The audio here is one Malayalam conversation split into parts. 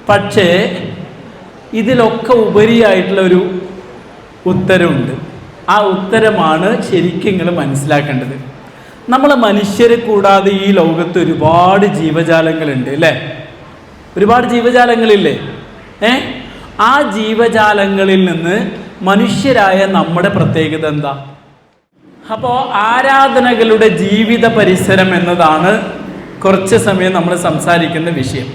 പക്ഷേ ഇതിലൊക്കെ ഉപരിയായിട്ടുള്ളൊരു ഉത്തരമുണ്ട്. ആ ഉത്തരമാണ് ശരിക്കും നിങ്ങൾ മനസ്സിലാക്കേണ്ടത്. നമ്മൾ മനുഷ്യരെ കൂടാതെ ഈ ലോകത്ത് ഒരുപാട് ജീവജാലങ്ങളുണ്ട് അല്ലേ? ഒരുപാട് ജീവജാലങ്ങളില്ലേ? ആ ജീവജാലങ്ങളിൽ നിന്ന് മനുഷ്യരായ നമ്മുടെ പ്രത്യേകത എന്താ? അപ്പോൾ ആരാധനകളുടെ ജീവിത പരിസരം എന്നതാണ് കുറച്ച് സമയം നമ്മൾ സംസാരിക്കുന്ന വിഷയം.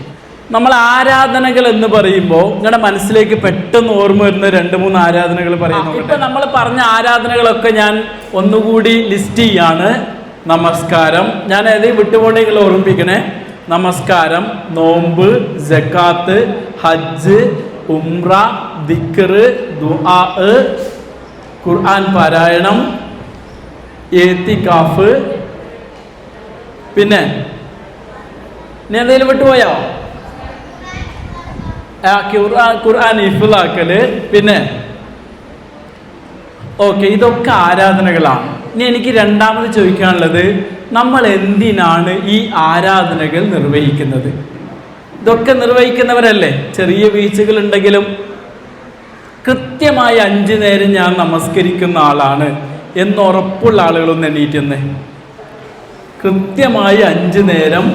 നമ്മൾ ആരാധനകൾ എന്ന് പറയുമ്പോൾ നിങ്ങളുടെ മനസ്സിലേക്ക് പെട്ടെന്ന് ഓർമ്മ വരുന്ന 2-3 ആരാധനകൾ പറയുന്നു. ഇപ്പം നമ്മൾ പറഞ്ഞ ആരാധനകളൊക്കെ ഞാൻ ഒന്നുകൂടി ലിസ്റ്റ് ചെയ്യാണ്. നമസ്കാരം, ഞാൻ ഏതെങ്കിലും വിട്ടുപോണെങ്കിൽ ഓർമ്മിപ്പിക്കണേ. നമസ്കാരം, നോമ്പ്, സക്കാത്ത്, ഹജ്ജ്, ഉംറ, ദിക്ർ, ദുആ, ഖുർആൻ പാരായണം, എത്തിക്കാഫ്. പിന്നെ നീ എന്തെങ്കിലും വിട്ടുപോയോ? ഖുർആൻ ഹിഫ്ളാക്കല്. പിന്നെ ഓക്കെ, ഇതൊക്കെ ആരാധനകളാണ്. ഇനി എനിക്ക് രണ്ടാമത് ചോദിക്കാനുള്ളത്, നമ്മൾ എന്തിനാണ് ഈ ആരാധനകൾ നിർവഹിക്കുന്നത്? ഇതൊക്കെ നിർവഹിക്കുന്നവരല്ലേ? ചെറിയ വീഴ്ചകൾ ഉണ്ടെങ്കിലും കൃത്യമായി 5 നേരം ഞാൻ നമസ്കരിക്കുന്ന ആളാണ് എന്നുറപ്പുള്ള ആളുകളൊന്നും എണ്ണീറ്റുന്നേ. കൃത്യമായി 5 നേരം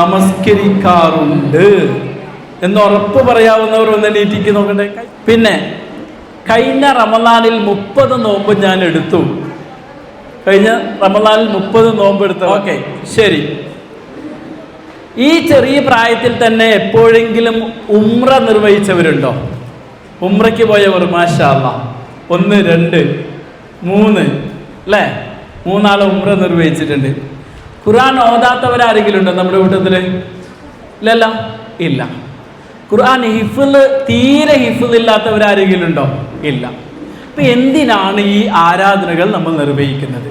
നമസ്കരിക്കാറുണ്ട് എന്നുറപ്പ് പറയാവുന്നവർ ഒന്ന് എണ്ണീറ്റിക്ക് നോക്കണ്ടേ. പിന്നെ കഴിഞ്ഞ റമദാനിൽ 30 നോമ്പ് ഞാൻ എടുത്തു. കഴിഞ്ഞ റമദാനിൽ 30 നോമ്പ് എടുത്തു. ഓക്കെ, ശരി. ഈ ചെറിയ പ്രായത്തിൽ തന്നെ എപ്പോഴെങ്കിലും ഉംറ നിർവഹിച്ചവരുണ്ടോ? ഉംറയ്ക്ക് പോയവർ മാഷാ അല്ലാഹ് 1, 2, 3 അല്ലേ? 3 ആൾ ഉംറ നിർവഹിച്ചിട്ടുണ്ട്. ഖുർആൻ ഓതാത്തവരാരെങ്കിലും ഉണ്ടോ നമ്മുടെ കൂട്ടത്തിൽ? ഇല്ലല്ലോ, ഇല്ല. ഖുർആൻ ഹിഫ്ള് തീരെ ഹിഫ്ള് ഇല്ലാത്തവരാരെങ്കിലും ഉണ്ടോ? ഇല്ല. അപ്പം എന്തിനാണ് ഈ ആരാധനകൾ നമ്മൾ നിർവഹിക്കുന്നത്?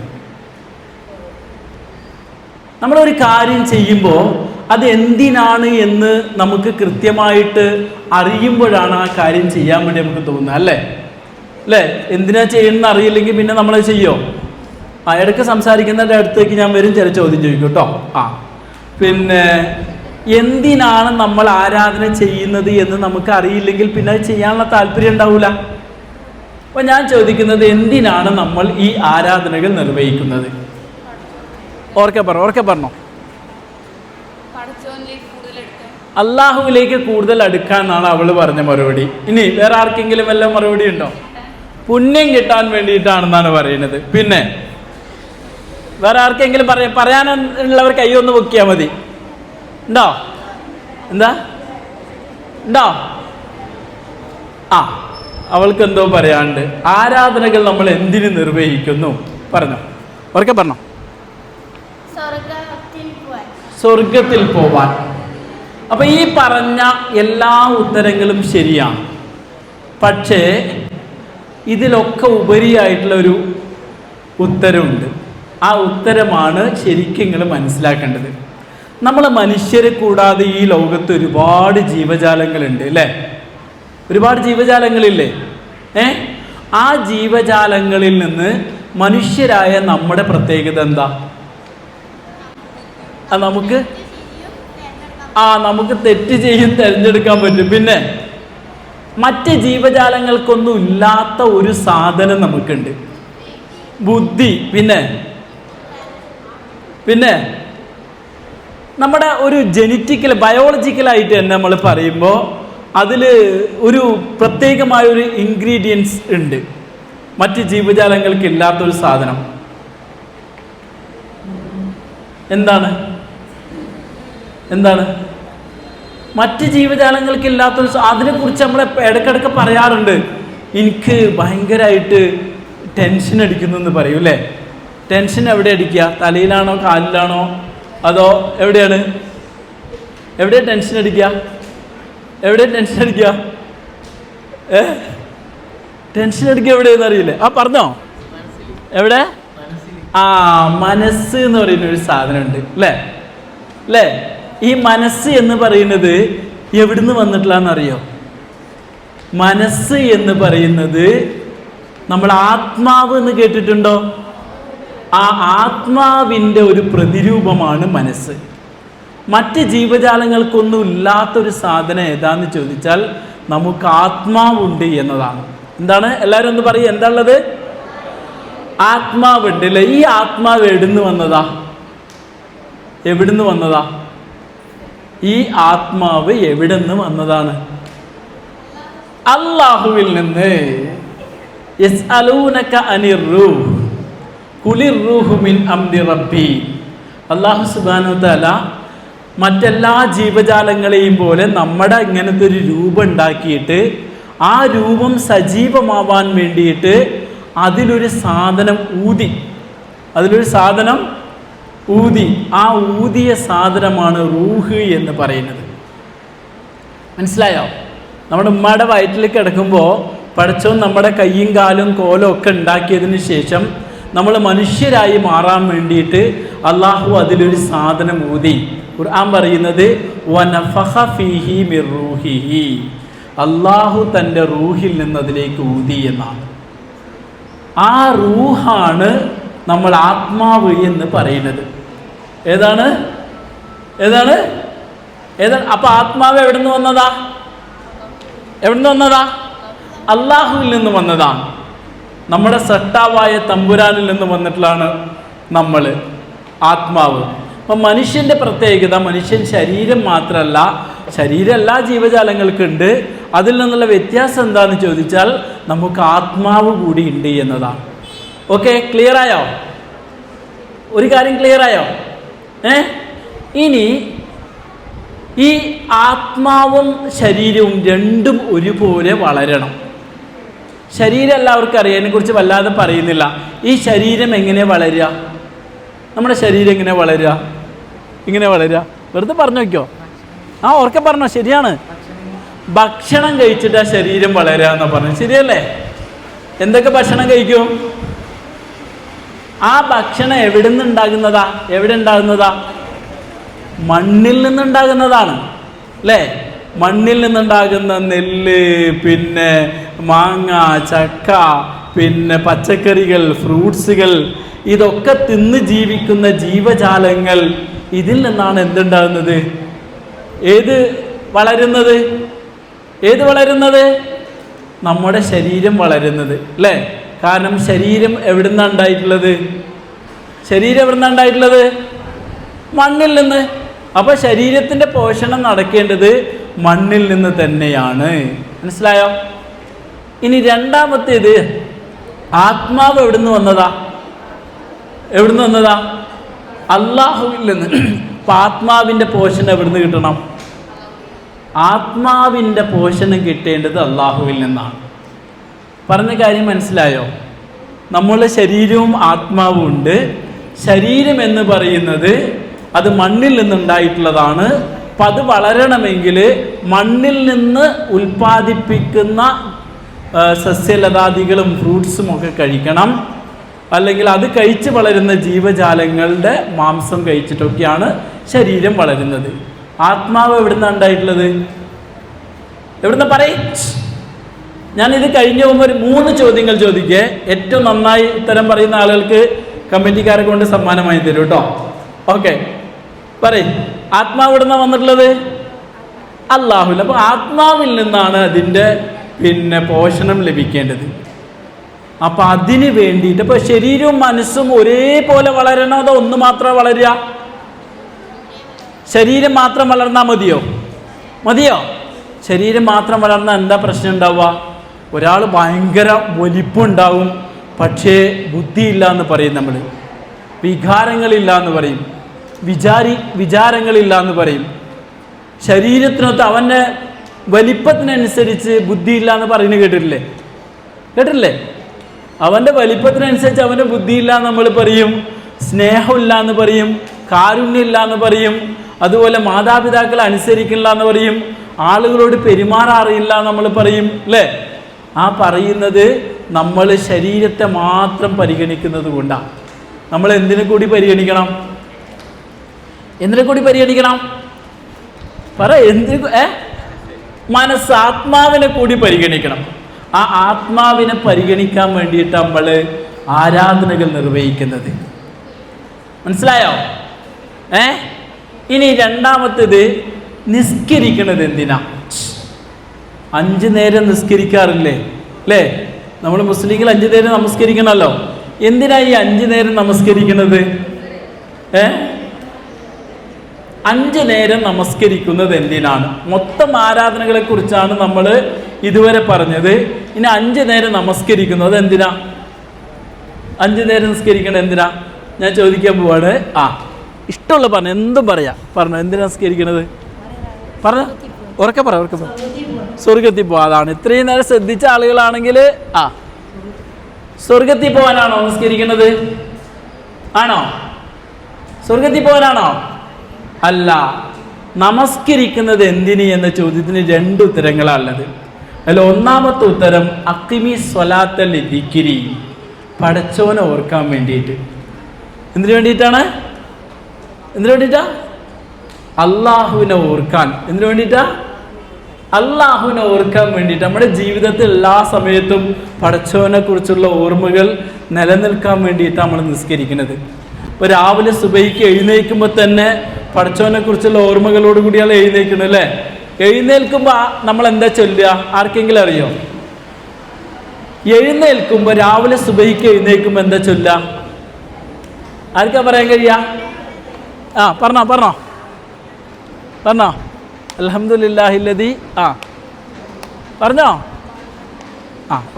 നമ്മളൊരു കാര്യം ചെയ്യുമ്പോൾ അത് എന്തിനാണ് എന്ന് നമുക്ക് കൃത്യമായിട്ട് അറിയുമ്പോഴാണ് ആ കാര്യം ചെയ്യാൻ വേണ്ടി നമുക്ക് തോന്നുന്നത്, അല്ലേ? എന്തിനാ ചെയ്യുന്നത് അറിയില്ലെങ്കിൽ പിന്നെ നമ്മളത് ചെയ്യോ? ഇടയ്ക്ക് സംസാരിക്കുന്നതിൻ്റെ അടുത്തേക്ക് ഞാൻ വരും, ചില ചോദ്യം ചോദിക്കും കേട്ടോ. പിന്നെ എന്തിനാണ് നമ്മൾ ആരാധന ചെയ്യുന്നത് എന്ന് നമുക്ക് അറിയില്ലെങ്കിൽ പിന്നെ അത് ചെയ്യാനുള്ള താല്പര്യം ഉണ്ടാവില്ല. അപ്പം ഞാൻ ചോദിക്കുന്നത്, എന്തിനാണ് നമ്മൾ ഈ ആരാധനകൾ നിർവഹിക്കുന്നത്? ഓർക്കെ പറഞ്ഞോ. അള്ളാഹുവിലേക്ക് കൂടുതൽ അടുക്കാൻ എന്നാണ് അവൾ പറഞ്ഞ മറുപടി. ഇനി വേറെ ആർക്കെങ്കിലും വല്ല മറുപടി ഉണ്ടോ? പുണ്യം കിട്ടാൻ വേണ്ടിയിട്ടാണെന്നാണ് പറയുന്നത്. പിന്നെ വേറെ ആർക്കെങ്കിലും പറയാനുള്ളവർ കൈയൊന്ന് പൊക്കിയാൽ മതി. ഉണ്ടോ? എന്താ ഉണ്ടോ? അവൾക്ക് എന്തോ പറയാണ്ട്. ആരാധനകൾ നമ്മൾ എന്തിനു നിർവഹിക്കുന്നു? പറഞ്ഞോ, ഉറക്കെ പറഞ്ഞോ. സ്വർഗത്തിൽ പോവാൻ. അപ്പൊ ഈ പറഞ്ഞ എല്ലാ ഉത്തരങ്ങളും ശരിയാണ്. പക്ഷേ ഇതിലൊക്കെ ഉപരിയായിട്ടുള്ളൊരു ഉത്തരമുണ്ട്. ആ ഉത്തരമാണ് ശരിക്കും നിങ്ങൾ മനസ്സിലാക്കേണ്ടത്. നമ്മൾ മനുഷ്യരെ കൂടാതെ ഈ ലോകത്ത് ഒരുപാട് ജീവജാലങ്ങളുണ്ട് അല്ലേ? ഒരുപാട് ജീവജാലങ്ങളില്ലേ? ആ ജീവജാലങ്ങളിൽ നിന്ന് മനുഷ്യരായ നമ്മുടെ പ്രത്യേകത എന്താ? നമുക്ക് തെറ്റ് ചെയ്യും തിരഞ്ഞെടുക്കാൻ പറ്റും. പിന്നെ മറ്റ് ജീവജാലങ്ങൾക്കൊന്നും ഇല്ലാത്ത ഒരു സാധനം നമുക്കുണ്ട്, ബുദ്ധി. പിന്നെ നമ്മുടെ ഒരു ബയോളജിക്കലായിട്ട് തന്നെ നമ്മൾ പറയുമ്പോൾ അതിൽ ഒരു പ്രത്യേകമായൊരു ഇൻഗ്രീഡിയൻസ് ഉണ്ട്, മറ്റ് ജീവജാലങ്ങൾക്ക് ഇല്ലാത്തൊരു സാധനം. എന്താണ് മറ്റ് ജീവജാലങ്ങൾക്ക് ഇല്ലാത്തൊരു അതിനെക്കുറിച്ച് നമ്മൾ ഇടയ്ക്കിടയ്ക്ക് പറയാറുണ്ട്. എനിക്ക് ഭയങ്കരമായിട്ട് ടെൻഷൻ അടിക്കുന്നു എന്ന് പറയും അല്ലേ? ടെൻഷൻ എവിടെ അടിക്കുക? തലയിലാണോ കാലിലാണോ അതോ എവിടെയാണ് ടെൻഷൻ അടിക്കുക? ടെൻഷൻ അടിക്കുക എവിടെയെന്ന് അറിയില്ലേ? പറഞ്ഞോ, എവിടെ? മനസ്സ് എന്ന് പറയുന്ന ഒരു സാധനമുണ്ട് അല്ലേ? ഈ മനസ്സ് എന്ന് പറയുന്നത് എവിടുന്ന് വന്നിട്ടുള്ളതെന്നറിയോ? മനസ്സ് എന്ന് പറയുന്നത് നമ്മൾ ആത്മാവ് എന്ന് കേട്ടിട്ടുണ്ടോ? ആ ആത്മാവിൻ്റെ ഒരു പ്രതിരൂപമാണ് മനസ്സ്. മറ്റ് ജീവജാലങ്ങൾക്കൊന്നും ഇല്ലാത്തൊരു സാധനം ഏതാന്ന് ചോദിച്ചാൽ നമുക്ക് ആത്മാവുണ്ട് എന്നതാണ്. എന്താണ്? എല്ലാവരും ഒന്ന് പറയും, എന്താ ഉള്ളത്? ആത്മാവുണ്ട് അല്ലേ? ഈ ആത്മാവ് എവിടുന്ന് വന്നതാ? എവിടുന്ന് വന്നതാ? ഈ ആത്മാവ് എവിടുന്ന് വന്നതാണ്? അല്ലാഹുവിൽ നിന്ന്. യസ്അലൂനക അനിർ റൂഹ് ഖുലിർ റൂഹു മിൻ അംരി റബ്ബി. അല്ലാഹു സുബ്ഹാനഹു വ തആല മറ്റെല്ലാ ജീവജാലങ്ങളെയും പോലെ നമ്മുടെ ഇങ്ങനത്തെ ഒരു രൂപം ഉണ്ടാക്കിയിട്ട് ആ രൂപം സജീവമാവാൻ വേണ്ടിയിട്ട് അതിലൊരു സാധനം ഊതി ആ ഊതിയ സാധനമാണ് റൂഹ് എന്ന് പറയുന്നത്. മനസ്സിലായോ? നമ്മുടെ ഉമ്മയുടെ വയറ്റിൽ കിടക്കുമ്പോൾ പടച്ചോൻ നമ്മുടെ കയ്യും കാലും കോലും ഒക്കെ ഉണ്ടാക്കിയതിന് ശേഷം നമ്മൾ മനുഷ്യരായി മാറാൻ വേണ്ടിയിട്ട് അള്ളാഹു അതിലൊരു സാധനം ഊതി. ഖുർആൻ പറയുന്നത് വനഫഖ ഫീഹി മിർ റൂഹിഹി, അള്ളാഹു തൻ്റെ റൂഹിൽ നിന്ന് അതിലേക്ക് ഊതി എന്നാണ്. ആ റൂഹാണ് നമ്മൾ ആത്മാവ് എന്ന് പറയുന്നത്. ഏതാണ്? അപ്പൊ ആത്മാവ് എവിടുന്ന് വന്നതാ? അള്ളാഹുവിൽ നിന്ന് വന്നതാണ്. നമ്മുടെ സട്ടാവായ തമ്പുരാനിൽ നിന്ന് വന്നിട്ടുള്ളതാണ് നമ്മൾ ആത്മാവ്. അപ്പം മനുഷ്യൻ്റെ പ്രത്യേകത, മനുഷ്യൻ ശരീരം മാത്രമല്ല, ശരീരം എല്ലാ ജീവജാലങ്ങൾക്കുണ്ട്. അതിൽ നിന്നുള്ള വ്യത്യാസം എന്താണെന്ന് ചോദിച്ചാൽ നമുക്ക് ആത്മാവ് കൂടി ഉണ്ട് എന്നതാണ്. ഓക്കെ, ക്ലിയറായോ? ഒരു കാര്യം ക്ലിയറായോ? ഇനി ഈ ആത്മാവും ശരീരവും രണ്ടും ഒരുപോലെ വളരണം. ശരീരം എല്ലാവർക്കും അറിയാം, അതിനെക്കുറിച്ച് വല്ലാതെ പറയുന്നില്ല. ഈ ശരീരം എങ്ങനെ വളരുക? നമ്മുടെ ശരീരം എങ്ങനെ വളരുക? ഇങ്ങനെ വളരുക? വെറുതെ പറഞ്ഞു വയ്ക്കോ? ഓർക്കെ പറഞ്ഞോ, ശരിയാണ്. ഭക്ഷണം കഴിച്ചിട്ടാ ശരീരം വളരുക എന്നാ പറഞ്ഞു, ശരിയല്ലേ? എന്തൊക്കെ ഭക്ഷണം കഴിക്കും? ആ ഭക്ഷണം എവിടെ നിന്നുണ്ടാകുന്നതാ? മണ്ണിൽ നിന്നുണ്ടാകുന്നതാണ് അല്ലേ? മണ്ണിൽ നിന്നുണ്ടാകുന്ന നെല്ല്, പിന്നെ മാങ്ങ, ചക്ക, പിന്നെ പച്ചക്കറികൾ, ഫ്രൂട്ട്സുകൾ, ഇതൊക്കെ തിന്ന് ജീവിക്കുന്ന ജീവജാലങ്ങൾ, ഇതിൽ നിന്നാണ് എന്തുണ്ടാകുന്നത്? ഏത് വളരുന്നത്? നമ്മുടെ ശരീരം വളരുന്നത് അല്ലേ? കാരണം ശരീരം എവിടുന്നാണ് ഉണ്ടായിട്ടുള്ളത്? മണ്ണിൽ നിന്ന്. അപ്പൊ ശരീരത്തിന്റെ പോഷണം നടക്കേണ്ടത് മണ്ണിൽ നിന്ന് തന്നെയാണ്. മനസ്സിലായോ? ഇനി രണ്ടാമത്തേത്, ആത്മാവ് എവിടുന്ന് വന്നതാ? അള്ളാഹുവിൽ നിന്ന്. അപ്പൊ ആത്മാവിന്റെ പോഷണം എവിടുന്ന് കിട്ടണം? ആത്മാവിന്റെ പോഷണം കിട്ടേണ്ടത് അള്ളാഹുവിൽ നിന്നാണ്. പറഞ്ഞ കാര്യം മനസ്സിലായോ? നമ്മളെ ശരീരവും ആത്മാവും ഉണ്ട്. ശരീരം എന്ന് പറയുന്നത് അത് മണ്ണിൽ നിന്നുണ്ടായിട്ടുള്ളതാണ്. അപ്പം അത് വളരണമെങ്കിൽ മണ്ണിൽ നിന്ന് ഉൽപ്പാദിപ്പിക്കുന്ന സസ്യലതാദികളും ഫ്രൂട്ട്സും ഒക്കെ കഴിക്കണം. അല്ലെങ്കിൽ അത് കഴിച്ച് വളരുന്ന ജീവജാലങ്ങളുടെ മാംസം കഴിച്ചിട്ടൊക്കെയാണ് ശരീരം വളരുന്നത്. ആത്മാവ് എവിടുന്നാണ് ഉണ്ടായിട്ടുള്ളത്? പറയും. ഞാനിത് കഴിഞ്ഞ മുമ്പ് ഒരു 3 ചോദ്യങ്ങൾ ചോദിക്കേ. ഏറ്റവും നന്നായി ഉത്തരം പറയുന്ന ആളുകൾക്ക് കമ്മിറ്റിക്കാരെ കൊണ്ട് സമ്മാനമായി തരും കേട്ടോ. ഓക്കെ, പറയും. ആത്മാവ് എവിടുന്നാണ് വന്നിട്ടുള്ളത്? അല്ലാഹുവിൽ. അപ്പോൾ ആത്മാവിൽ നിന്നാണ് അതിൻ്റെ പോഷണം ലഭിക്കേണ്ടത്. അപ്പം അതിന് വേണ്ടിയിട്ട് ഇപ്പോൾ ശരീരവും മനസ്സും ഒരേപോലെ വളരണോ അതോ ഒന്ന് മാത്രമേ വളരുക? ശരീരം മാത്രം വളർന്നാൽ മതിയോ? ശരീരം മാത്രം വളർന്നാൽ എന്താ പ്രശ്നം ഉണ്ടാവുക? ഒരാൾ ഭയങ്കര വലിപ്പമുണ്ടാവും, പക്ഷേ ബുദ്ധിയില്ല എന്ന് പറയും, നമ്മൾ വികാരങ്ങളില്ല എന്ന് പറയും, വിചാരങ്ങളില്ല എന്ന് പറയും. ശരീരത്തിനൊത്ത് അവൻ്റെ വലിപ്പത്തിനനുസരിച്ച് ബുദ്ധിയില്ല എന്ന് പറയുന്നത് കേട്ടിട്ടില്ലേ? അവൻ്റെ വലിപ്പത്തിനനുസരിച്ച് അവൻ്റെ ബുദ്ധിയില്ല എന്ന് നമ്മൾ പറയും, സ്നേഹമില്ല എന്ന് പറയും, കാരുണ്യമില്ല എന്ന് പറയും, അതുപോലെ മാതാപിതാക്കളെ അനുസരിക്കില്ല എന്ന് പറയും, ആളുകളോട് പെരുമാറാറില്ല നമ്മൾ പറയും അല്ലേ? ആ പറയുന്നത് നമ്മൾ ശരീരത്തെ മാത്രം പരിഗണിക്കുന്നത് കൊണ്ടാണ്. നമ്മൾ എന്തിനെ കൂടി പരിഗണിക്കണം? മനസ്സ്, ആത്മാവിനെ കൂടി പരിഗണിക്കണം. ആ ആത്മാവിനെ പരിഗണിക്കാൻ വേണ്ടിയിട്ട് നമ്മൾ ആരാധനകൾ നിർവഹിക്കുന്നത്. മനസ്സിലായോ? ഇനി രണ്ടാമത്തേത്, നിസ്കരിക്കണത് എന്തിനാ? 5 നേരം നിസ്കരിക്കാറില്ലേ അല്ലേ? നമ്മൾ മുസ്ലിങ്ങൾ 5 നേരം നമസ്കരിക്കണമല്ലോ. എന്തിനാ ഈ 5 നേരം നമസ്കരിക്കുന്നത്? 5 നേരം നമസ്കരിക്കുന്നത് എന്തിനാണ്? മൊത്തം ആരാധനകളെ കുറിച്ചാണ് നമ്മൾ ഇതുവരെ പറഞ്ഞത്. ഇനി 5 നേരം നമസ്കരിക്കുന്നത് എന്തിനാ? 5 നേരം നിസ്കരിക്കണത് എന്തിനാ? ഞാൻ ചോദിക്കാൻ പോവാണ്. ഇഷ്ടമുള്ള പറഞ്ഞു, എന്തും പറയാം. പറഞ്ഞു, എന്തിനാ നിസ്കരിക്കണത്? പറഞ്ഞ ഉറക്കെ പറ. സ്വർഗത്തിൽ പോവാ. അതാണ്. ഇത്രയും നേരം ശ്രദ്ധിച്ച ആളുകളാണെങ്കിൽ സ്വർഗത്തിൽ പോകാനാണോ നിസ്കരിക്കുന്നത്? ആണോ? സ്വർഗത്തിൽ പോകാനാണോ? അല്ല. നമസ്കരിക്കുന്നത് എന്തിന് എന്ന ചോദ്യത്തിന് 2 ഉത്തരങ്ങളാണുള്ളത്. അതിൽ ഒന്നാമത്തെ ഉത്തരം അഖിമി സ്വലാത്തൽ ദിക്രി, പടച്ചോനെ ഓർക്കാൻ വേണ്ടിയിട്ട്. എന്തിനു വേണ്ടിയിട്ടാണ്? എന്തിനു വേണ്ടിയിട്ടാ? അള്ളാഹുവിനെ ഓർക്കാൻ. എന്തിനു വേണ്ടിയിട്ടാ? അള്ളാഹുവിനെ ഓർക്കാൻ വേണ്ടിയിട്ട്. നമ്മുടെ ജീവിതത്തിൽ എല്ലാ സമയത്തും പടച്ചോനെ കുറിച്ചുള്ള ഓർമ്മകൾ നിലനിൽക്കാൻ വേണ്ടിയിട്ടാണ് നമ്മൾ നിസ്കരിക്കുന്നത്. ഇപ്പോൾ രാവിലെ സുബഹിക്ക് എഴുന്നേൽക്കുമ്പോൾ തന്നെ പടച്ചോനെ കുറിച്ചുള്ള ഓർമ്മകളോട് കൂടിയാണ് എഴുന്നേൽക്കുന്നത് അല്ലേ? എഴുന്നേൽക്കുമ്പോൾ നമ്മൾ എന്താ ചൊല്ലുക? ആർക്കെങ്കിലും അറിയോ? എഴുന്നേൽക്കുമ്പോൾ, രാവിലെ സുബഹിക്ക് എഴുന്നേൽക്കുമ്പോൾ എന്താ ചൊല്ലുക? ആർക്കാ പറയാൻ കഴിയാ? പറഞ്ഞോ അൽഹംദുലില്ലാഹില്ലദി. പറഞ്ഞോ?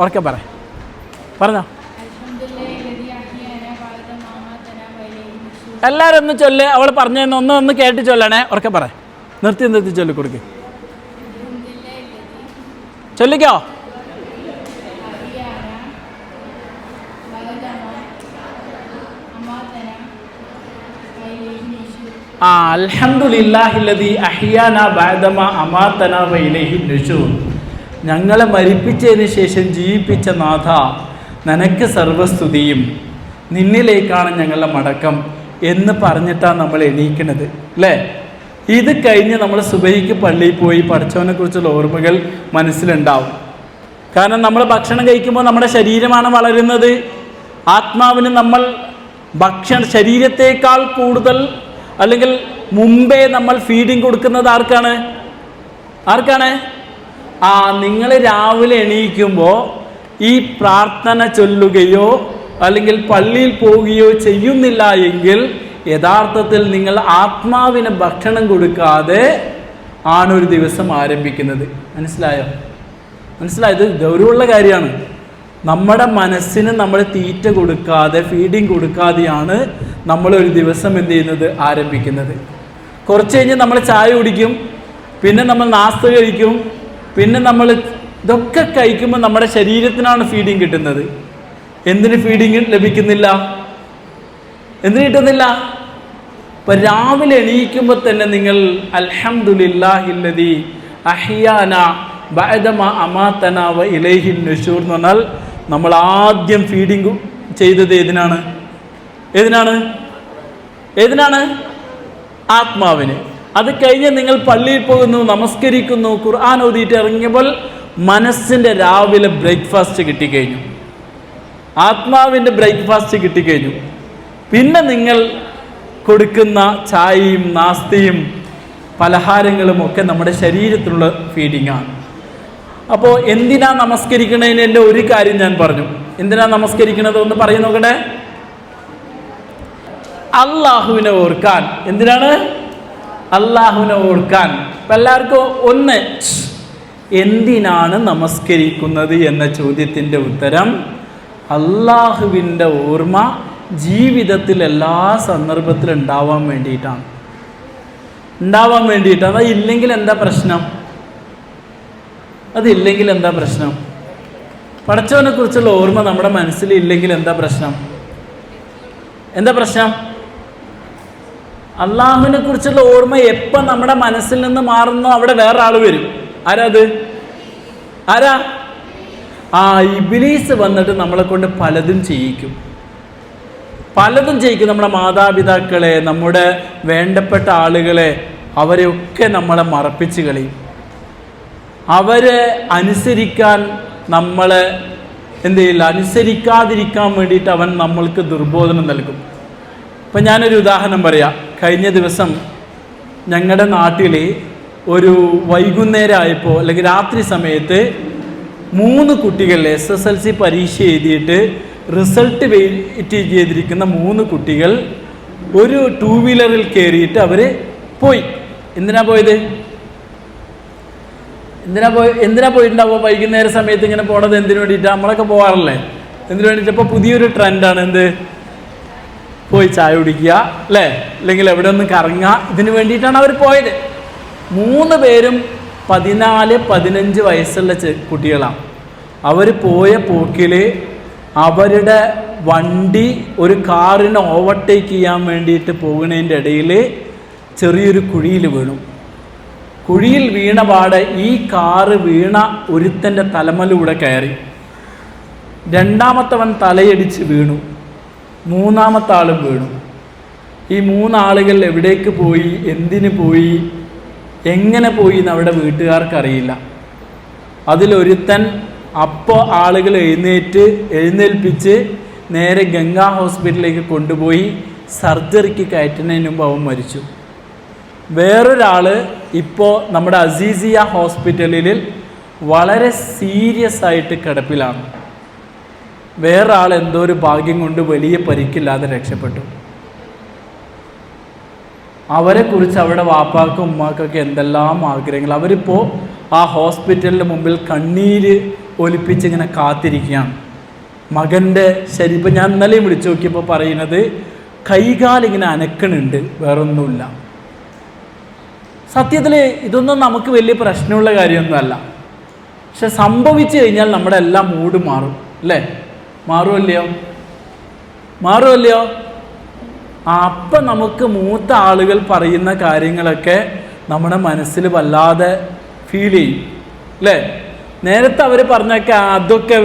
ഉറക്കെ പറഞ്ഞോ. എല്ലാവരും ഒന്ന് ചൊല്ല്. അവൾ പറഞ്ഞെന്ന് ഒന്ന് കേട്ട് ചൊല്ലണേ. ഉറക്കെ പറ. നിർത്തി ചൊല്ലി കൊടുക്ക്. ചൊല്ലിക്കോ. അൽഹംദുലില്ലാഹില്ലദി അഹ്യാനാ ബഅദമാ അമാതനാ വഇലൈഹി നുശൂർ. ഞങ്ങളെ മരിപ്പിച്ചതിന് ശേഷം ജീവിപ്പിച്ച നാഥ, നിനക്ക് സർവസ്തുതിയും, നിന്നിലേക്കാണ് ഞങ്ങളുടെ മടക്കം എന്ന് പറഞ്ഞിട്ടാണ് നമ്മൾ എണീക്കുന്നത് അല്ലേ? ഇത് കഴിഞ്ഞ് നമ്മൾ സുബഹിക്ക് പള്ളിയിൽ പോയി പടച്ചവനെ കുറിച്ചുള്ള ഓർമ്മകൾ മനസ്സിലുണ്ടാവും. കാരണം നമ്മൾ ഭക്ഷണം കഴിക്കുമ്പോൾ നമ്മുടെ ശരീരമാണ് വളരുന്നത്. ആത്മാവിന് നമ്മൾ ശരീരത്തേക്കാൾ കൂടുതൽ അല്ലെങ്കിൽ മുമ്പേ നമ്മൾ ഫീഡിങ് കൊടുക്കുന്നത് ആർക്കാണ്? നിങ്ങൾ രാവിലെ എണീക്കുമ്പോൾ ഈ പ്രാർത്ഥന ചൊല്ലുകയോ അല്ലെങ്കിൽ പള്ളിയിൽ പോവുകയോ ചെയ്യുന്നില്ല എങ്കിൽ യഥാർത്ഥത്തിൽ നിങ്ങൾ ആത്മാവിന് ഭക്ഷണം കൊടുക്കാതെ ആണ് ഒരു ദിവസം ആരംഭിക്കുന്നത്. മനസ്സിലായത്? ഗൗരവമുള്ള കാര്യമാണ്. നമ്മുടെ മനസ്സിന് നമ്മൾ തീറ്റ കൊടുക്കാതെ, ഫീഡിങ് കൊടുക്കാതെയാണ് നമ്മളൊരു ദിവസം എന്ത് ചെയ്യുന്നത്? ആരംഭിക്കുന്നത്. കുറച്ച് കഴിഞ്ഞ് നമ്മൾ ചായ കുടിക്കും, പിന്നെ നമ്മൾ നാസ്ത കഴിക്കും, പിന്നെ നമ്മൾ ഇതൊക്കെ കഴിക്കുമ്പോൾ നമ്മുടെ ശരീരത്തിനാണ് ഫീഡിങ് കിട്ടുന്നത്. എന്തിന് ഫീഡിങ് ലഭിക്കുന്നില്ല? എന്തിന് കിട്ടുന്നില്ല? ഇപ്പം രാവിലെ എണീക്കുമ്പോൾ തന്നെ നിങ്ങൾ അൽഹംദുലില്ലാഹില്ലദി അഹ്യാനാ ബഅദമാ അമാതനാ വഇലൈഹി നുശൂർ എന്ന് പറഞ്ഞാൽ നമ്മൾ ആദ്യം ഫീഡിങ് ചെയ്തത് ഏതിനാണ്? ആത്മാവിന്. അത് കഴിഞ്ഞ് നിങ്ങൾ പള്ളിയിൽ പോകുന്നു, നമസ്കരിക്കുന്നു, ഖുർആൻ ഓതിയിട്ട് ഇറങ്ങിയപ്പോൾ മനസ്സിൻ്റെ രാവിലെ ബ്രേക്ക്ഫാസ്റ്റ് കിട്ടിക്കഴിഞ്ഞു, ആത്മാവിൻ്റെ ബ്രേക്ക്ഫാസ്റ്റ് കിട്ടിക്കഴിഞ്ഞു. പിന്നെ നിങ്ങൾ കൊടുക്കുന്ന ചായയും നാസ്തയും പലഹാരങ്ങളും ഒക്കെ നമ്മുടെ ശരീരത്തിലുള്ള ഫീഡിങ്ങാണ്. അപ്പോൾ എന്തിനാ നമസ്കരിക്കണതിന് എൻ്റെ ഒരു കാര്യം ഞാൻ പറഞ്ഞു. എന്തിനാ നമസ്കരിക്കണത് ഒന്ന് പറയും നോക്കട്ടെ. അള്ളാഹുവിനെ ഓർക്കാൻ. എന്തിനാണ്? അള്ളാഹുവിനെ ഓർക്കാൻ. അപ്പം എല്ലാവർക്കും ഒന്ന്, എന്തിനാണ് നമസ്കരിക്കുന്നത് എന്ന ചോദ്യത്തിൻ്റെ ഉത്തരം അള്ളാഹുവിൻ്റെ ഓർമ്മ ജീവിതത്തിൽ എല്ലാ സന്ദർഭത്തിലും ഉണ്ടാവാൻ വേണ്ടിയിട്ടാണ്. അതില്ലെങ്കിൽ എന്താ പ്രശ്നം? പടച്ചവനെ കുറിച്ചുള്ള ഓർമ്മ നമ്മുടെ മനസ്സിൽ ഇല്ലെങ്കിൽ എന്താ പ്രശ്നം? അള്ളാഹുവിനെ കുറിച്ചുള്ള ഓർമ്മ എപ്പോൾ നമ്മുടെ മനസ്സിൽ നിന്ന് മാറുന്നോ അവിടെ വേറെ ആൾ വരും. ആരാ? ഇബ്ലീസ് വന്നിട്ട് നമ്മളെ കൊണ്ട് പലതും ചെയ്യിക്കും. നമ്മുടെ മാതാപിതാക്കളെ, നമ്മുടെ വേണ്ടപ്പെട്ട ആളുകളെ, അവരെയൊക്കെ നമ്മളെ മറപ്പിച്ച് കളയും. അവരെ അനുസരിക്കാൻ നമ്മളെ അനുസരിക്കാതിരിക്കാൻ വേണ്ടിയിട്ട് അവൻ നമ്മൾക്ക് ദുർബോധനം നൽകും. ഇപ്പം ഞാനൊരു ഉദാഹരണം പറയാം. കഴിഞ്ഞ ദിവസം ഞങ്ങളുടെ നാട്ടിൽ ഒരു വൈകുന്നേരമായപ്പോൾ അല്ലെങ്കിൽ രാത്രി സമയത്ത് 3 കുട്ടികൾ SSLC പരീക്ഷ എഴുതിയിട്ട് റിസൾട്ട് വെയിറ്റ് ചെയ്തിരിക്കുന്ന 3 കുട്ടികൾ ഒരു 2 വീലറിൽ കയറിയിട്ട് അവർ പോയി. എന്തിനാ പോയത്? എന്തിനാ പോയിട്ടുണ്ടാവുക? വൈകുന്നേര സമയത്ത് ഇങ്ങനെ പോണത് എന്തിനു വേണ്ടിയിട്ടാണ്? നമ്മളൊക്കെ പോകാറില്ലേ? എന്തിനു വേണ്ടിയിട്ട്? ഇപ്പോൾ പുതിയൊരു ട്രെൻഡാണ് എന്ത്? പോയി ചായ കുടിക്കുക അല്ലേ, അല്ലെങ്കിൽ എവിടെ ഒന്ന് കറങ്ങുക. ഇതിന് വേണ്ടിയിട്ടാണ് അവർ പോയത്. 3 പേരും 14-15 വയസ്സുള്ള കുട്ടികളാണ്. അവർ പോയ പോക്കിൽ അവരുടെ വണ്ടി ഒരു കാറിനെ ഓവർടേക്ക് ചെയ്യാൻ വേണ്ടിയിട്ട് പോകുന്നതിൻ്റെ ഇടയിൽ ചെറിയൊരു കുഴിയിൽ വീണു. കുഴിയിൽ വീണ പാടെ ഈ കാറ് വീണ ഒരുത്തൻ്റെ തലമലൂടെ കയറി. 2ാമത്തവൻ തലയടിച്ച് വീണു. 3ാമത്തെ ആളും വീണു. ഈ 3 ആളുകൾ എവിടേക്ക് പോയി, എന്തിനു പോയി, എങ്ങനെ പോയി എന്ന് അവിടെ വീട്ടുകാർക്കറിയില്ല. അതിലൊരുത്തൻ അപ്പോൾ ആളുകൾ എഴുന്നേൽപ്പിച്ച് നേരെ ഗംഗാ ഹോസ്പിറ്റലിലേക്ക് കൊണ്ടുപോയി സർജറിക്ക് കയറ്റുന്നതിന് മുമ്പ് അവൻ മരിച്ചു. വേറൊരാൾ ഇപ്പോൾ നമ്മുടെ അസീസിയ ഹോസ്പിറ്റലിൽ വളരെ സീരിയസ് ആയിട്ട് കിടപ്പിലാണ്. വേറൊരാൾ എന്തോ ഒരു ഭാഗ്യം കൊണ്ട് വലിയ പരിക്കില്ലാതെ രക്ഷപ്പെട്ടു. അവരെക്കുറിച്ച് അവിടെ വാപ്പാക്കും ഉമ്മാക്കൊക്കെ എന്തെല്ലാം ആഗ്രഹങ്ങൾ. അവരിപ്പോൾ ആ ഹോസ്പിറ്റലിൻ്റെ മുമ്പിൽ കണ്ണീര് ഒലിപ്പിച്ചിങ്ങനെ കാത്തിരിക്കുകയാണ്. മകൻ്റെ ശരീരം ഞാൻ ഇന്നലെയും വിളിച്ചു നോക്കിയപ്പോൾ പറയുന്നത് കൈകാലിങ്ങനെ അനക്കണുണ്ട്, വേറൊന്നുമില്ല. സത്യത്തിൽ ഇതൊന്നും നമുക്ക് വലിയ പ്രശ്നമുള്ള കാര്യമൊന്നുമല്ല. പക്ഷെ സംഭവിച്ചു കഴിഞ്ഞാൽ നമ്മുടെ എല്ലാ മൂഡ് മാറും അല്ലേ? മാറുമല്ലയോ? അപ്പം നമുക്ക് മൂത്ത ആളുകൾ പറയുന്ന കാര്യങ്ങളൊക്കെ നമ്മുടെ മനസ്സിൽ വല്ലാതെ ഫീൽ ചെയ്യും അല്ലേ? നേരത്തെ അവർ പറഞ്ഞൊക്കെ അതൊക്കെ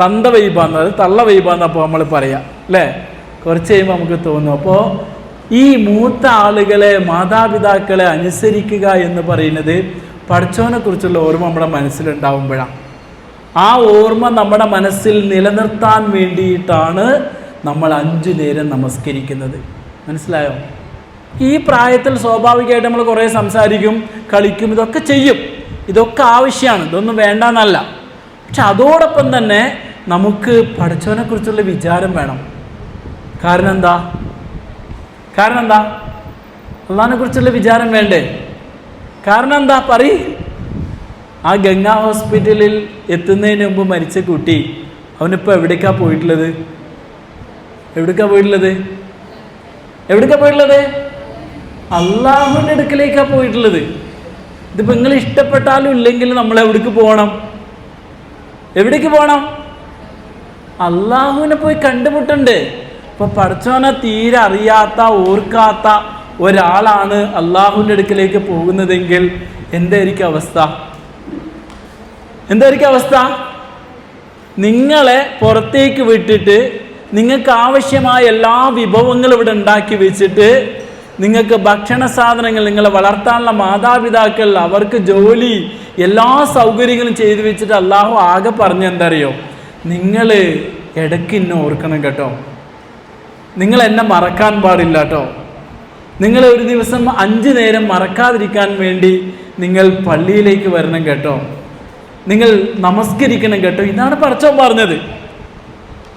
തന്ത വൈബാന്ന്, അത് തള്ള വൈബാന്ന് അപ്പോൾ നമ്മൾ പറയാം അല്ലേ? കുറച്ച് കഴിയുമ്പോൾ നമുക്ക് തോന്നും. അപ്പോൾ ഈ മൂത്ത ആളുകളെ, മാതാപിതാക്കളെ അനുസരിക്കുക എന്ന് പറയുന്നത് പടച്ചോനെ കുറിച്ചുള്ള ഓർമ്മ നമ്മുടെ മനസ്സിലുണ്ടാവുമ്പോഴാണ്. ആ ഓർമ്മ നമ്മുടെ മനസ്സിൽ നിലനിർത്താൻ വേണ്ടിയിട്ടാണ് നമ്മൾ 5 നേരം നമസ്കരിക്കുന്നത്. മനസ്സിലായോ? ഈ പ്രായത്തിൽ സ്വാഭാവികമായിട്ട് നമ്മൾ കുറേ സംസാരിക്കും, കളിക്കും, ഇതൊക്കെ ചെയ്യും. ഇതൊക്കെ ആവശ്യമാണ്, ഇതൊന്നും വേണ്ടെന്നല്ല. പക്ഷെ അതോടൊപ്പം തന്നെ നമുക്ക് പടച്ചോനെ കുറിച്ചുള്ള വിചാരം വേണം. കാരണം എന്താ? അള്ളാഹിനെ കുറിച്ചുള്ള വിചാരം വേണ്ടേ? കാരണം എന്താ? ആ ഗംഗാ ഹോസ്പിറ്റലിൽ എത്തുന്നതിന് മുമ്പ് മരിച്ച കുട്ടി അവനിപ്പോൾ എവിടേക്കാ പോയിട്ടുള്ളത്? അള്ളാഹുവിൻ്റെ അടുക്കലേക്കാണ് പോയിട്ടുള്ളത്. ഇതിപ്പോൾ നിങ്ങൾ ഇഷ്ടപ്പെട്ടാലും ഇല്ലെങ്കിലും നമ്മൾ എവിടേക്ക് പോകണം? അള്ളാഹുവിനെ പോയി കണ്ടുമുട്ടണ്ടേ? ഇപ്പോൾ പടച്ചോനെ തീരെ അറിയാത്ത, ഓർക്കാത്ത ഒരാളാണ് അള്ളാഹുവിൻ്റെ അടുക്കലേക്ക് പോകുന്നതെങ്കിൽ എന്തായിരിക്കും അവസ്ഥ? നിങ്ങളെ പുറത്തേക്ക് വിട്ടിട്ട് നിങ്ങൾക്ക് ആവശ്യമായ എല്ലാ വിഭവങ്ങളും ഇവിടെ ഉണ്ടാക്കി വെച്ചിട്ട് നിങ്ങൾക്ക് ഭക്ഷണ സാധനങ്ങൾ, നിങ്ങളെ വളർത്താനുള്ള മാതാപിതാക്കൾ, അവർക്ക് ജോലി, എല്ലാ സൗകര്യങ്ങളും ചെയ്തു വെച്ചിട്ട് അള്ളാഹു ആകെ പറഞ്ഞെന്തറിയോ? നിങ്ങൾ ഇടയ്ക്ക് എന്നെ ഓർക്കണം കേട്ടോ, നിങ്ങൾ എന്നെ മറക്കാൻ പാടില്ല കേട്ടോ, നിങ്ങൾ ഒരു ദിവസം 5 നേരം മറക്കാതിരിക്കാൻ വേണ്ടി നിങ്ങൾ പള്ളിയിലേക്ക് വരണം കേട്ടോ, നിങ്ങൾ നമസ്കരിക്കണം കേട്ടോ. ഇതാണ് പടച്ചോൻ പറഞ്ഞത്.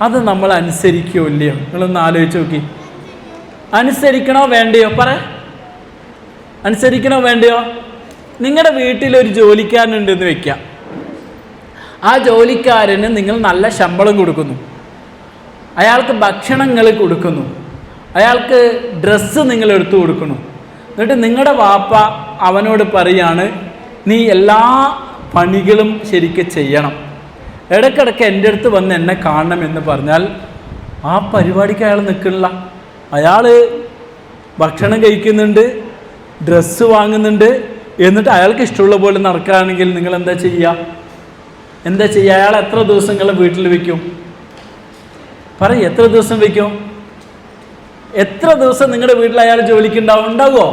അത് നമ്മൾ അനുസരിക്കുകയോ ഇല്ലയോ? നിങ്ങളൊന്ന് ആലോചിച്ച് നോക്കി. അനുസരിക്കണോ വേണ്ടയോ? നിങ്ങളുടെ വീട്ടിലൊരു ജോലിക്കാരനുണ്ടെന്ന് വെക്കാം. ആ ജോലിക്കാരന് നിങ്ങൾ നല്ല ശമ്പളം കൊടുക്കുന്നു, അയാൾക്ക് ഭക്ഷണങ്ങൾ കൊടുക്കുന്നു, അയാൾക്ക് ഡ്രസ്സ് നിങ്ങൾ എടുത്തു കൊടുക്കുന്നു. എന്നിട്ട് നിങ്ങളുടെ വാപ്പ അവനോട് പറയാണ്, നീ എല്ലാ പണികളും ശരിക്കും ചെയ്യണം, ഇടയ്ക്കിടയ്ക്ക് എൻ്റെ അടുത്ത് വന്ന് എന്നെ കാണണം എന്ന് പറഞ്ഞാൽ ആ പരിപാടിക്ക് അയാൾ നിൽക്കണില്ല. അയാൾ ഭക്ഷണം കഴിക്കുന്നുണ്ട്, ഡ്രസ്സ് വാങ്ങുന്നുണ്ട്, എന്നിട്ട് അയാൾക്ക് ഇഷ്ടമുള്ള പോലെ നടക്കുകയാണെങ്കിൽ നിങ്ങൾ എന്താ ചെയ്യുക? അയാൾ എത്ര ദിവസങ്ങൾ വീട്ടിൽ വയ്ക്കും? എത്ര ദിവസം വയ്ക്കും? എത്ര ദിവസം നിങ്ങളുടെ വീട്ടിൽ അയാൾ ജോലിക്ക് ഉണ്ടാവുമോ?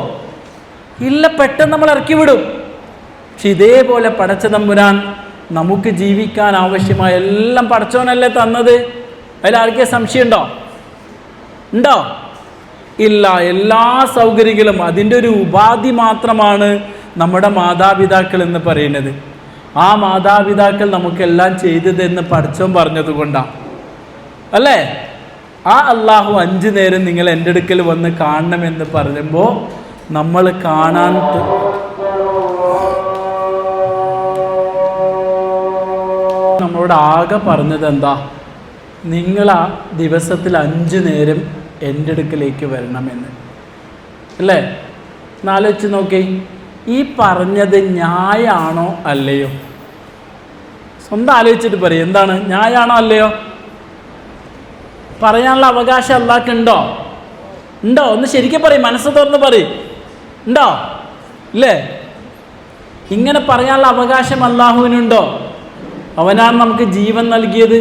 ഇല്ല, പെട്ടെന്ന് നമ്മൾ ഇറക്കി വിടും. പക്ഷെ ഇതേപോലെ പടച്ച തമ്പുരാൻ നമുക്ക് ജീവിക്കാൻ ആവശ്യമായ എല്ലാം പടച്ചോനല്ലേ തന്നത്? അതിൽ ആർക്കേ സംശയം ഉണ്ടോ? ഇല്ല. എല്ലാ സൗകര്യങ്ങളും അതിൻ്റെ ഒരു ഉപാധി മാത്രമാണ് നമ്മുടെ മാതാപിതാക്കൾ എന്ന് പറയുന്നത്. ആ മാതാപിതാക്കൾ നമുക്കെല്ലാം ചെയ്തതെന്ന് പടച്ചോൻ പറഞ്ഞത് കൊണ്ടാണ് അല്ലേ? ആ അള്ളാഹു 5 നേരം നിങ്ങൾ എൻ്റെ അടുക്കൽ വന്ന് കാണണമെന്ന് പറയുമ്പോൾ നമ്മൾ കാണാൻ നമ്മളോട് ആകെ പറഞ്ഞത് എന്താ? നിങ്ങൾ ആ ദിവസത്തിൽ 5 നേരം എൻ്റെ അടുക്കലേക്ക് വരണമെന്ന് അല്ലേ? എന്നാലോചിച്ച് നോക്കി, ഈ പറഞ്ഞത് ന്യായാണോ അല്ലയോ? സ്വന്തം ആലോചിച്ചിട്ട് പറയും, എന്താണ് ന്യായാണോ അല്ലയോ? പറയാനുള്ള അവകാശം അല്ലാഹ്ക്ക് ഉണ്ടോ? ഉണ്ടോ? ഒന്ന് ശരിക്കും പറയും, മനസ്സ് തുറന്ന് പറയും, ഉണ്ടോ? ഇല്ലേ? ഇങ്ങനെ പറയാനുള്ള അവകാശം അല്ലാഹുവിനുണ്ടോ? അവനാണ് നമുക്ക് ജീവൻ നൽകിയത്.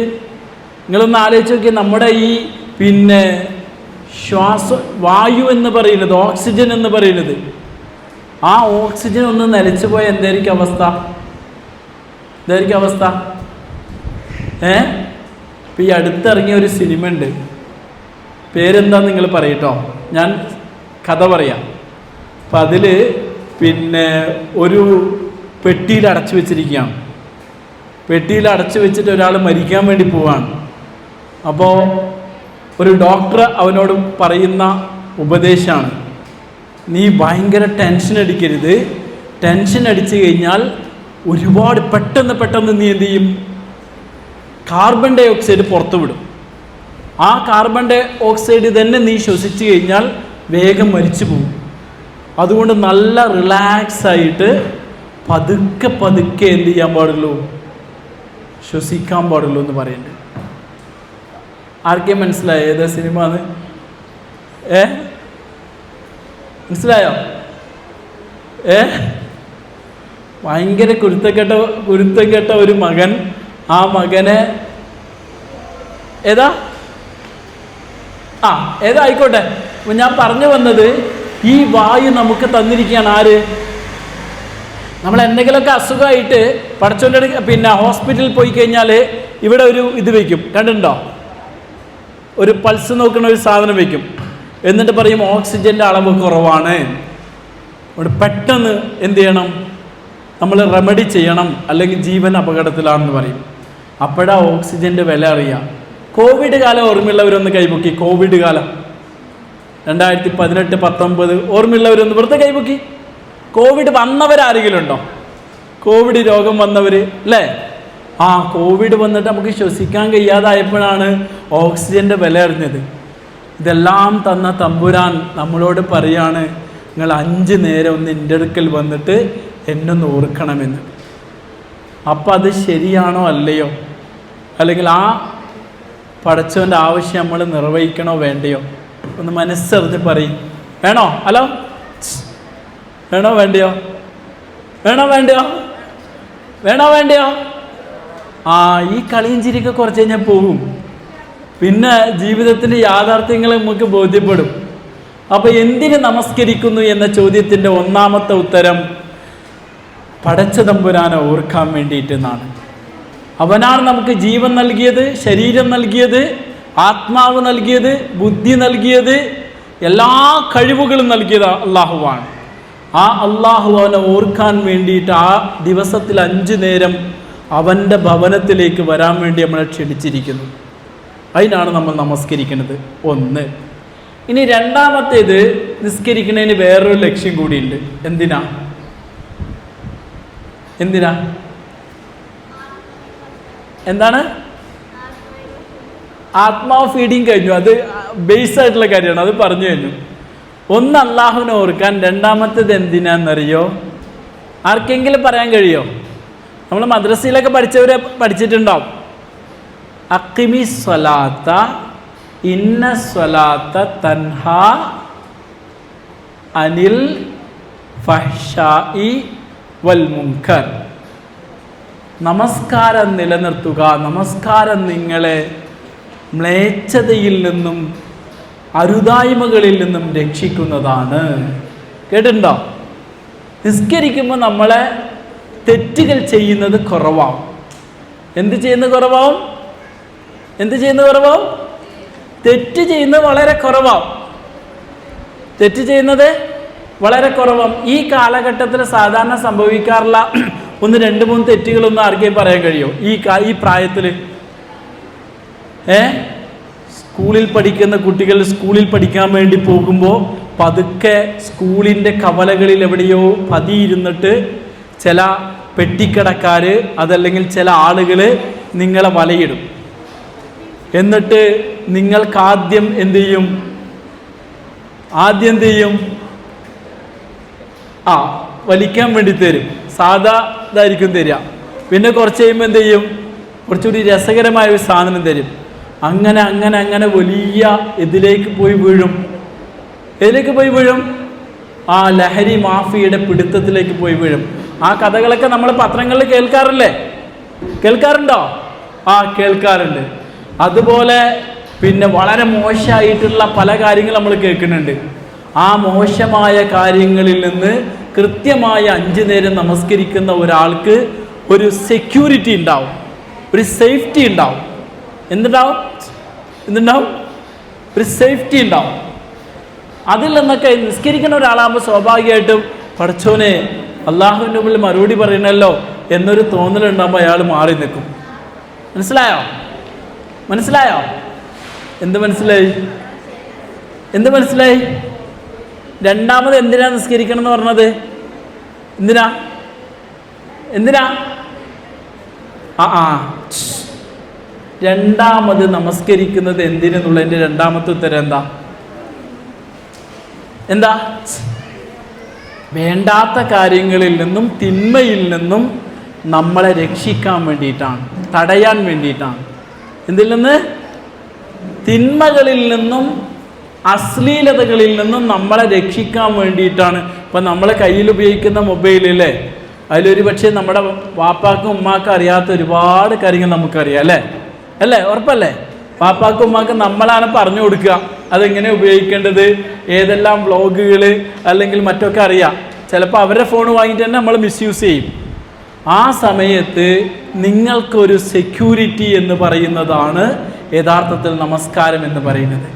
നിങ്ങളൊന്ന് ആലോചിച്ച് നോക്കി, നമ്മുടെ ഈ വായു എന്ന് പറയുന്നത്, ഓക്സിജൻ എന്ന് പറയുന്നത്, ആ ഓക്സിജൻ ഒന്ന് നിലച്ചു പോയ എന്തായിരിക്കും അവസ്ഥ? അവസ്ഥ ഇപ്പം ഈ അടുത്തിറങ്ങിയ ഒരു സിനിമ ഉണ്ട്, പേരെന്താന്ന് നിങ്ങൾ പറയട്ടോ, ഞാൻ കഥ പറയാം. അപ്പം അതിൽ ഒരു പെട്ടിയിൽ അടച്ചു വെച്ചിരിക്കുകയാണ്. പെട്ടിയിൽ അടച്ചു വെച്ചിട്ട് ഒരാൾ മരിക്കാൻ വേണ്ടി പോവാണ്. അപ്പോൾ ഒരു ഡോക്ടർ അവനോട് പറയുന്ന ഉപദേശമാണ്, നീ ഭയങ്കര ടെൻഷൻ അടിക്കരുത്. ടെൻഷൻ അടിച്ചു കഴിഞ്ഞാൽ ഒരുപാട് പെട്ടെന്ന് നീ എന്ത് ചെയ്യും? കാർബൺ ഡൈ ഓക്സൈഡ് പുറത്തു വിടും. ആ കാർബൺ ഡൈ ഓക്സൈഡ് തന്നെ നീ ശ്വസിച്ചു കഴിഞ്ഞാൽ വേഗം മരിച്ചു പോകും. അതുകൊണ്ട് നല്ല റിലാക്സ് ആയിട്ട് പതുക്കെ എന്ത് ചെയ്യാൻ പാടുള്ളൂ? ശ്വസിക്കാൻ പാടുള്ളൂ എന്ന് പറയുന്നുണ്ട്. ആർക്കേ മനസ്സിലായോ ഏതാ സിനിമ അത്? മനസ്സിലായോ? ഭയങ്കര കുരുത്തം കെട്ട ഒരു മകൻ, ആ മകനെ ഏതാ ആയിക്കോട്ടെ. ഞാൻ പറഞ്ഞു വന്നത്, ഈ വായു നമുക്ക് തന്നിരിക്കുകയാണ്. ആര്? നമ്മൾ എന്തെങ്കിലുമൊക്കെ അസുഖമായിട്ട് പടച്ചോൻ്റെ ഹോസ്പിറ്റലിൽ പോയി കഴിഞ്ഞാൽ ഇവിടെ ഒരു ഇത് വയ്ക്കും, കണ്ടിട്ടുണ്ടോ? ഒരു പൾസ് നോക്കുന്ന ഒരു സാധനം വയ്ക്കും. എന്നിട്ട് പറയും ഓക്സിജൻ്റെ അളവ് കുറവാണ്, അവിടെ പെട്ടെന്ന് എന്ത് ചെയ്യണം? നമ്മൾ റെമഡി ചെയ്യണം, അല്ലെങ്കിൽ ജീവൻ അപകടത്തിലാണെന്ന് പറയും. അപ്പോഴാ ഓക്സിജൻ്റെ വില അറിയാം. കോവിഡ് കാലം ഓർമ്മയുള്ളവരൊന്ന് കൈപൊക്കി. കോവിഡ് കാലം 2018-19 ഓർമ്മയുള്ളവരൊന്ന് വെറുതെ കൈപൊക്കി. കോവിഡ് വന്നവരാരെങ്കിലും ഉണ്ടോ? കോവിഡ് രോഗം വന്നവർ അല്ലേ? കോവിഡ് വന്നിട്ട് നമുക്ക് ശ്വസിക്കാൻ കഴിയാതായപ്പോഴാണ് ഓക്സിജൻ്റെ വില അറിഞ്ഞത്. ഇതെല്ലാം തന്ന തമ്പുരാൻ നമ്മളോട് പറയാണ്, നിങ്ങൾ 5 നേരം ഒന്ന് എൻ്റെ അടുക്കൽ വന്നിട്ട് എന്നൊന്ന് ഓർക്കണമെന്ന്. അപ്പം അത് ശരിയാണോ അല്ലയോ? അല്ലെങ്കിൽ ആ പടച്ചവൻ്റെ ആവശ്യം നമ്മൾ നിർവഹിക്കണോ വേണ്ടയോ? ഒന്ന് മനസ്സറിഞ്ഞ് പറയും. വേണോ? ഹലോ, വേണോ വേണ്ടയോ? ഈ കളിയും ചിരിയൊക്കെ കുറച്ച് കഴിഞ്ഞാൽ പോകും. പിന്നെ ജീവിതത്തിൻ്റെ യാഥാർത്ഥ്യങ്ങൾ നമുക്ക് ബോധ്യപ്പെടും. അപ്പോൾ എന്തിന് നമസ്കരിക്കുന്നു എന്ന ചോദ്യത്തിൻ്റെ ഒന്നാമത്തെ ഉത്തരം പടച്ച തമ്പുരാനെ ഓർക്കാൻ വേണ്ടിയിട്ടെന്നാണ്. അവനാണ് നമുക്ക് ജീവൻ നൽകിയത്, ശരീരം നൽകിയത്, ആത്മാവ് നൽകിയത്, ബുദ്ധി നൽകിയത്, എല്ലാ കഴിവുകളും നൽകിയത് അള്ളാഹുവാണ്. ആ അള്ളാഹു അവനെ ഓർക്കാൻ വേണ്ടിയിട്ട് ആ ദിവസത്തിൽ 5 നേരം അവൻ്റെ ഭവനത്തിലേക്ക് വരാൻ വേണ്ടി നമ്മളെ ക്ഷണിച്ചിരിക്കുന്നു. അതിനാണ് നമ്മൾ നമസ്കരിക്കുന്നത്. 1. ഇനി രണ്ടാമത്തേത്, നിസ്കരിക്കുന്നതിന് വേറൊരു ലക്ഷ്യം കൂടിയുണ്ട്. എന്തിനാ? എന്താണ്? ആത്മാവ് ഫീഡിങ് കഴിഞ്ഞു, അത് ബേസ് ആയിട്ടുള്ള കാര്യമാണ്, അത് പറഞ്ഞു കഴിഞ്ഞു. 1 അള്ളാഹുവിനെ ഓർക്കാൻ, രണ്ടാമത്തേത് എന്തിനാന്നറിയോ? ആർക്കെങ്കിലും പറയാൻ കഴിയോ? നമ്മൾ മദ്രസയിലൊക്കെ പഠിച്ചിട്ടുണ്ടാവും. അഖിമി സ്വലാത്ത ഇന്ന സ്വലാത്ത തൻഹാ അനിൽ ഫഹ്ശാഇ വൽ മുൻകർ. നമസ്കാരം നിലനിർത്തുക. നമസ്കാരം നിങ്ങളെ മ്ലേച്ഛതയിൽ നിന്നും അരുതായ്മകളിൽ നിന്നും രക്ഷിക്കുന്നതാണ്. കേട്ടിട്ടുണ്ടോ? നിസ്കരിക്കുമ്പോൾ നമ്മളെ തെറ്റുകൾ ചെയ്യുന്നത് കുറവാവും. എന്ത് ചെയ്യുന്നത് കുറവാവും? തെറ്റ് ചെയ്യുന്നത് വളരെ കുറവാവും. തെറ്റ് ചെയ്യുന്നത് വളരെ കുറവാണ്. ഈ കാലഘട്ടത്തിൽ സാധാരണ സംഭവിക്കാറുള്ള 1-2-3 തെറ്റുകളൊന്നും ആർക്കെയും പറയാൻ കഴിയുമോ ഈ പ്രായത്തിൽ? സ്കൂളിൽ പഠിക്കുന്ന കുട്ടികൾ സ്കൂളിൽ പഠിക്കാൻ വേണ്ടി പോകുമ്പോൾ പതുക്കെ സ്കൂളിൻ്റെ കവലകളിൽ എവിടെയോ പതിയിരുന്നിട്ട് ചില പെട്ടിക്കടക്കാർ അതല്ലെങ്കിൽ ചില ആളുകൾ നിങ്ങളെ വലയിടും. എന്നിട്ട് നിങ്ങൾക്കാദ്യം എന്ത് ചെയ്യും? വലിക്കാൻ വേണ്ടി തരും. സാധാ ഇതായിരിക്കും തരിക. പിന്നെ കുറച്ച് കഴിയുമ്പോൾ എന്ത് ചെയ്യും? കുറച്ചുകൂടി രസകരമായ ഒരു സാധനം തരും. അങ്ങനെ അങ്ങനെ അങ്ങനെ വലിയ ഇതിലേക്ക് പോയി വീഴും. ആ ലഹരി മാഫിയയുടെ പിടുത്തത്തിലേക്ക് പോയി വീഴും. ആ കഥകളൊക്കെ നമ്മൾ പത്രങ്ങളിൽ കേൾക്കാറുണ്ടോ? കേൾക്കാറുണ്ട്. അതുപോലെ പിന്നെ വളരെ മോശമായിട്ടുള്ള പല കാര്യങ്ങൾ നമ്മൾ കേൾക്കുന്നുണ്ട്. ആ മോശമായ കാര്യങ്ങളിൽ നിന്ന് കൃത്യമായ 5 നേരം നമസ്കരിക്കുന്ന ഒരാൾക്ക് ഒരു സെക്യൂരിറ്റി ഉണ്ടാവും, ഒരു സേഫ്റ്റി ഉണ്ടാവും. എന്തുണ്ടാവും? ഒരു സേഫ്റ്റി ഉണ്ടാവും. അതിൽ നിന്നൊക്കെ നിസ്കരിക്കുന്ന ഒരാളാകുമ്പോൾ സ്വാഭാവികമായിട്ടും പടച്ചോനെ അള്ളാഹുവിൻ്റെ മുമ്പിൽ മറുപടി പറയണല്ലോ എന്നൊരു തോന്നലുണ്ടാകുമ്പോൾ അയാൾ മാറി നിൽക്കും. മനസ്സിലായോ? എന്ത് മനസ്സിലായി? രണ്ടാമത് എന്തിനാ നിസ്കരിക്കണം എന്ന് പറഞ്ഞത്? എന്തിനാ രണ്ടാമത് നമസ്കരിക്കുന്നത് എന്തിനെന്നുള്ളതിൻ്റെ രണ്ടാമത്തെ ഉത്തരം എന്താ? വേണ്ടാത്ത കാര്യങ്ങളിൽ നിന്നും തിന്മയിൽ നിന്നും നമ്മളെ രക്ഷിക്കാൻ വേണ്ടിയിട്ടാണ്, തടയാൻ വേണ്ടിയിട്ടാണ്. എന്തിൽ നിന്ന്? തിന്മകളിൽ നിന്നും അശ്ലീലതകളിൽ നിന്നും നമ്മളെ രക്ഷിക്കാൻ വേണ്ടിയിട്ടാണ്. ഇപ്പം നമ്മളെ കയ്യിൽ ഉപയോഗിക്കുന്ന മൊബൈലില്ലേ, അതിലൊരു പക്ഷേ നമ്മുടെ വാപ്പാക്കും ഉമ്മാക്കും അറിയാത്ത ഒരുപാട് കാര്യങ്ങൾ നമുക്കറിയാം അല്ലേ? ഉറപ്പല്ലേ? വാപ്പാക്കും ഉമ്മാക്കും നമ്മളാണ് പറഞ്ഞു കൊടുക്കുക അതെങ്ങനെ ഉപയോഗിക്കേണ്ടത്, ഏതെല്ലാം വ്ളോഗുകൾ അല്ലെങ്കിൽ മറ്റൊക്കെ അറിയാം. ചിലപ്പോൾ അവരുടെ ഫോൺ വാങ്ങിയിട്ട് തന്നെ നമ്മൾ മിസ്യൂസ് ചെയ്യും. ആ സമയത്ത് നിങ്ങൾക്കൊരു സെക്യൂരിറ്റി എന്ന് പറയുന്നതാണ് യഥാർത്ഥത്തിൽ നമസ്കാരം എന്ന് പറയുന്നത്.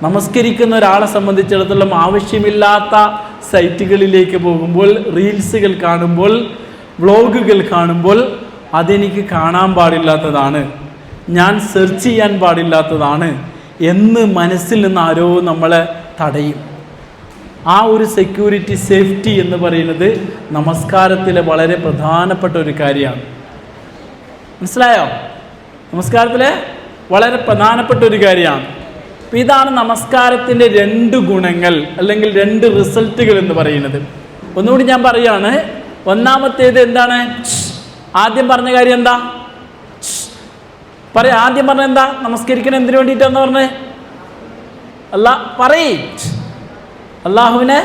നമസ്കരിക്കുന്ന ഒരാളെ സംബന്ധിച്ചിടത്തോളം ആവശ്യമില്ലാത്ത സൈറ്റുകളിലേക്ക് പോകുമ്പോൾ, റീൽസുകൾ കാണുമ്പോൾ, വ്ളോഗുകൾ കാണുമ്പോൾ അതെനിക്ക് കാണാൻ പാടില്ലാത്തതാണ്, ഞാൻ സെർച്ച് ചെയ്യാൻ പാടില്ലാത്തതാണ് എന്ന് മനസ്സിൽ നിന്ന് ആരോ നമ്മളെ തടയും. ആ ഒരു സെക്യൂരിറ്റി, സേഫ്റ്റി എന്ന് പറയുന്നത് നമസ്കാരത്തിലെ വളരെ പ്രധാനപ്പെട്ട ഒരു കാര്യമാണ്. മനസ്സിലായോ? നമസ്കാരത്തിലെ വളരെ പ്രധാനപ്പെട്ട ഒരു കാര്യമാണ്. അപ്പം ഇതാണ് നമസ്കാരത്തിൻ്റെ 2 ഗുണങ്ങൾ അല്ലെങ്കിൽ 2 റിസൾട്ടുകൾ എന്ന് പറയുന്നത്. ഒന്നുകൂടി ഞാൻ പറയുകയാണ്. ഒന്നാമത്തേത് എന്താണ്? ആദ്യം പറഞ്ഞ കാര്യം എന്താ? ആദ്യം പറഞ്ഞ എന്താ? നമസ്കരിക്കണം എന്തിനു വേണ്ടിയിട്ടാന്ന് പറഞ്ഞേ? അള്ളാഹുവിനെ